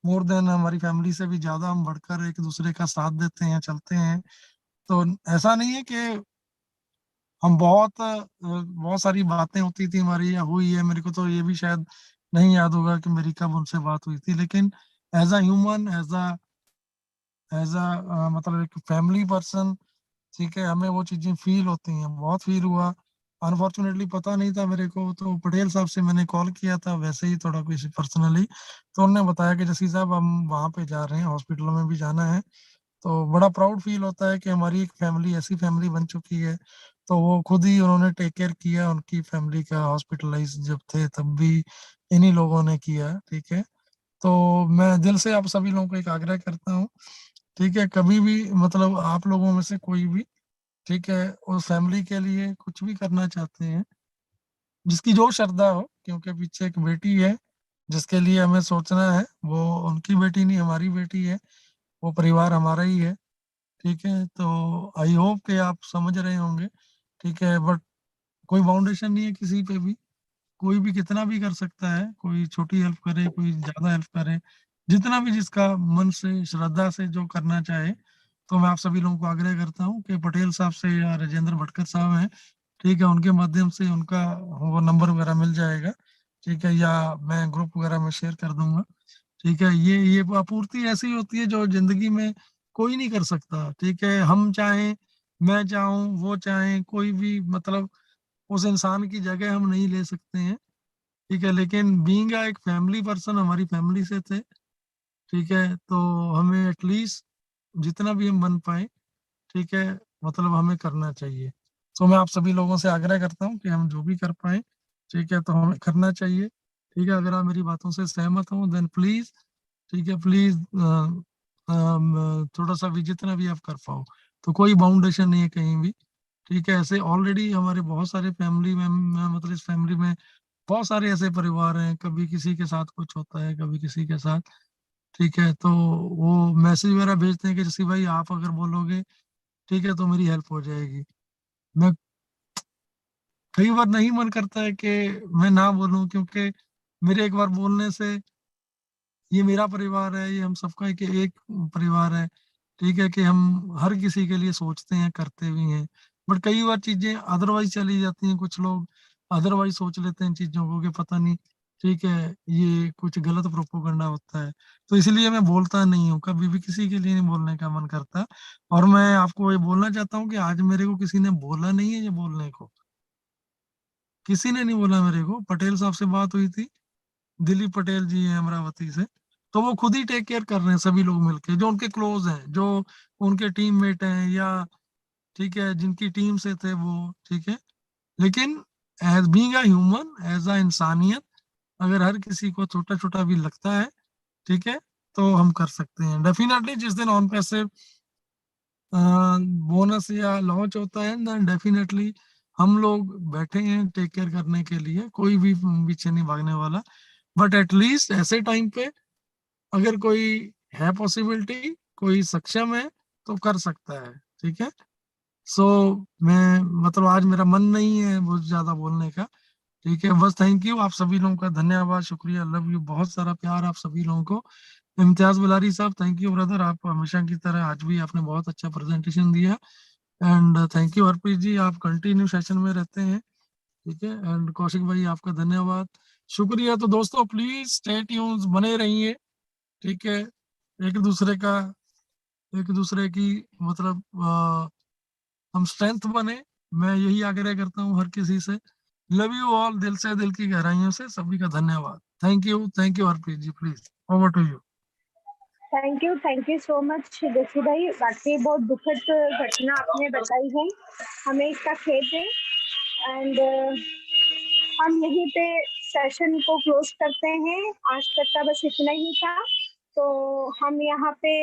मोर देन, हमारी फैमिली से भी ज्यादा हम बढ़कर एक दूसरे का साथ देते हैं, चलते हैं। तो ऐसा नहीं है कि हम बहुत सारी बातें होती थी हमारी, या हुई है, मेरे को तो ये भी शायद नहीं याद होगा कि मेरी कब उनसे बात हुई थी, लेकिन as a human, as a मतलब एक फैमिली पर्सन, ठीक है, हमें वो चीजें फील होती हैं, बहुत फील हुआ। अनफॉर्चुनेटली पता नहीं था मेरे को, तो पटेल साहब से मैंने कॉल किया था वैसे ही थोड़ा कुछ पर्सनली, तो उन्होंने बताया कि जसी साहब हम वहाँ पे जा रहे हैं, हॉस्पिटल में भी जाना है। तो बड़ा प्राउड फील होता है कि हमारी एक फैमिली, ऐसी फैमिली बन चुकी है। तो वो खुद ही उन्होंने टेक केयर किया उनकी फैमिली का, हॉस्पिटलाइज जब थे तब भी इन्हीं लोगों ने किया, ठीक है। तो मैं दिल से आप सभी लोगों को एक आग्रह करता हूँ, ठीक है, कभी भी मतलब आप लोगों में से कोई भी, ठीक है, उस फैमिली के लिए कुछ भी करना चाहते हैं, जिसकी जो श्रद्धा हो, क्योंकि पीछे एक बेटी है जिसके लिए हमें सोचना है, वो उनकी बेटी नहीं, हमारी बेटी है, वो परिवार हमारा ही है, ठीक है। तो आई होप कि आप समझ रहे होंगे, ठीक है। बट कोई बाउंडेशन नहीं है किसी पे भी, कोई भी कितना भी कर सकता है, कोई छोटी हेल्प करे, कोई ज्यादा हेल्प करे, जितना भी जिसका मन से, श्रद्धा से जो करना चाहे। तो मैं आप सभी लोगों को आग्रह करता हूँ कि पटेल साहब से या राजेंद्र भटकर साहब हैं, ठीक है, उनके माध्यम से उनका वो नंबर वगैरह मिल जाएगा, ठीक है, या मैं ग्रुप वगैरह में शेयर कर दूंगा, ठीक है। ये आपूर्ति ऐसी होती है जो जिंदगी में कोई नहीं कर सकता, ठीक है। हम चाहें, मैं चाहूँ, वो चाहे, कोई भी मतलब उस इंसान की जगह हम नहीं ले सकते हैं, ठीक है। लेकिन बीइंग एक फैमिली पर्सन, हमारी फैमिली से थे, ठीक है, तो हमें एटलीस्ट जितना भी हम बन पाए, ठीक है, मतलब हमें करना चाहिए। तो मैं आप सभी लोगों से आग्रह करता हूँ कि हम जो भी कर पाए, ठीक है, तो हमें करना चाहिए, ठीक है। अगर आप मेरी बातों से सहमत हो, देन प्लीज ठीक है, प्लीज थोड़ा सा भी जितना भी आप कर पाओ, तो कोई बाउंडेशन नहीं है कहीं भी। ठीक है, ऐसे ऑलरेडी हमारे बहुत सारे फैमिली में, मतलब इस फैमिली में बहुत सारे ऐसे परिवार हैं, कभी किसी के साथ कुछ होता है, कभी किसी के साथ। ठीक है, तो वो मैसेज वगैरह भेजते हैं कि जैसे भाई आप अगर बोलोगे ठीक है तो मेरी हेल्प हो जाएगी। मैं कई बार नहीं मन करता है कि मैं ना बोलूं, क्योंकि मेरे एक बार बोलने से, ये मेरा परिवार है, ये हम सबका एक परिवार है। ठीक है, कि हम हर किसी के लिए सोचते हैं, करते भी हैं, बट कई बार चीजें अदरवाइज चली जाती हैं। कुछ लोग अदरवाइज सोच लेते हैं चीजों को कि पता नहीं, ठीक है, ये कुछ गलत प्रोपोगंडा होता है। तो इसलिए मैं बोलता नहीं हूँ, कभी भी किसी के लिए नहीं बोलने का मन करता। और मैं आपको ये बोलना चाहता हूँ कि आज मेरे को किसी ने बोला नहीं है ये बोलने को, किसी ने नहीं बोला मेरे को। पटेल साहब से बात हुई थी, दिलीप पटेल जी हैं अमरावती से, तो वो खुद ही टेक केयर कर रहे हैं, सभी लोग मिलके जो उनके क्लोज हैं, जो उनके टीममेट हैं, या ठीक है जिनकी टीम से थे वो। ठीक है, लेकिन as being a human, as a इंसानियत, अगर हर किसी को छोटा छोटा भी लगता है, ठीक है, तो हम कर सकते हैं डेफिनेटली। जिस दिन ऑन पैसिव बोनस या लॉन्च होता है ना, डेफिनेटली हम लोग बैठे हैं टेक केयर करने के लिए, कोई भी पीछे नहीं भागने वाला। बट एटलीस्ट ऐसे टाइम पे अगर कोई है पॉसिबिलिटी, कोई सक्षम है, तो कर सकता है। ठीक है, सो मैं मतलब आज मेरा मन नहीं है बहुत ज्यादा बोलने का। ठीक है, बस थैंक यू आप सभी लोगों का, धन्यवाद, शुक्रिया, लव यू, बहुत सारा प्यार आप सभी लोगों को। इम्तियाज बुलारी साहब, थैंक यू ब्रदर, आप हमेशा की तरह आज भी आपने बहुत अच्छा प्रेजेंटेशन दिया। एंड थैंक यू हरप्रीत जी, आप कंटिन्यू सेशन में रहते हैं। ठीक है, एंड कौशिक भाई आपका धन्यवाद, शुक्रिया। तो दोस्तों प्लीज स्टे ट्यून्स, बने रहिए। ठीक है, एक दूसरे का, एक दूसरे की मतलब हम स्ट्रेंथ बने, मैं यही आग्रह करता हूँ हर किसी से। लव यू ऑल, दिल से, दिल की गहराइयों से सभी का धन्यवाद। Thank you Harpreet ji, please over to you. Thank you so much Jassi भाई, वाकई बहुत दुखद घटना आपने बताई है, हमें इसका खेद है। एंड हम यहीं पे सेशन को क्लोज करते हैं, आज तक का बस इतना ही था। तो हम यहाँ पे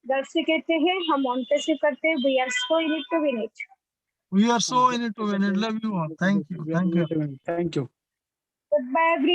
गर्व से कहते हैं, हम ऑन पैसिव करते हैं, we are so in it to win it. We are so in it to win it. Love you all. Thank you. Thank you. Thank you. Goodbye everyone.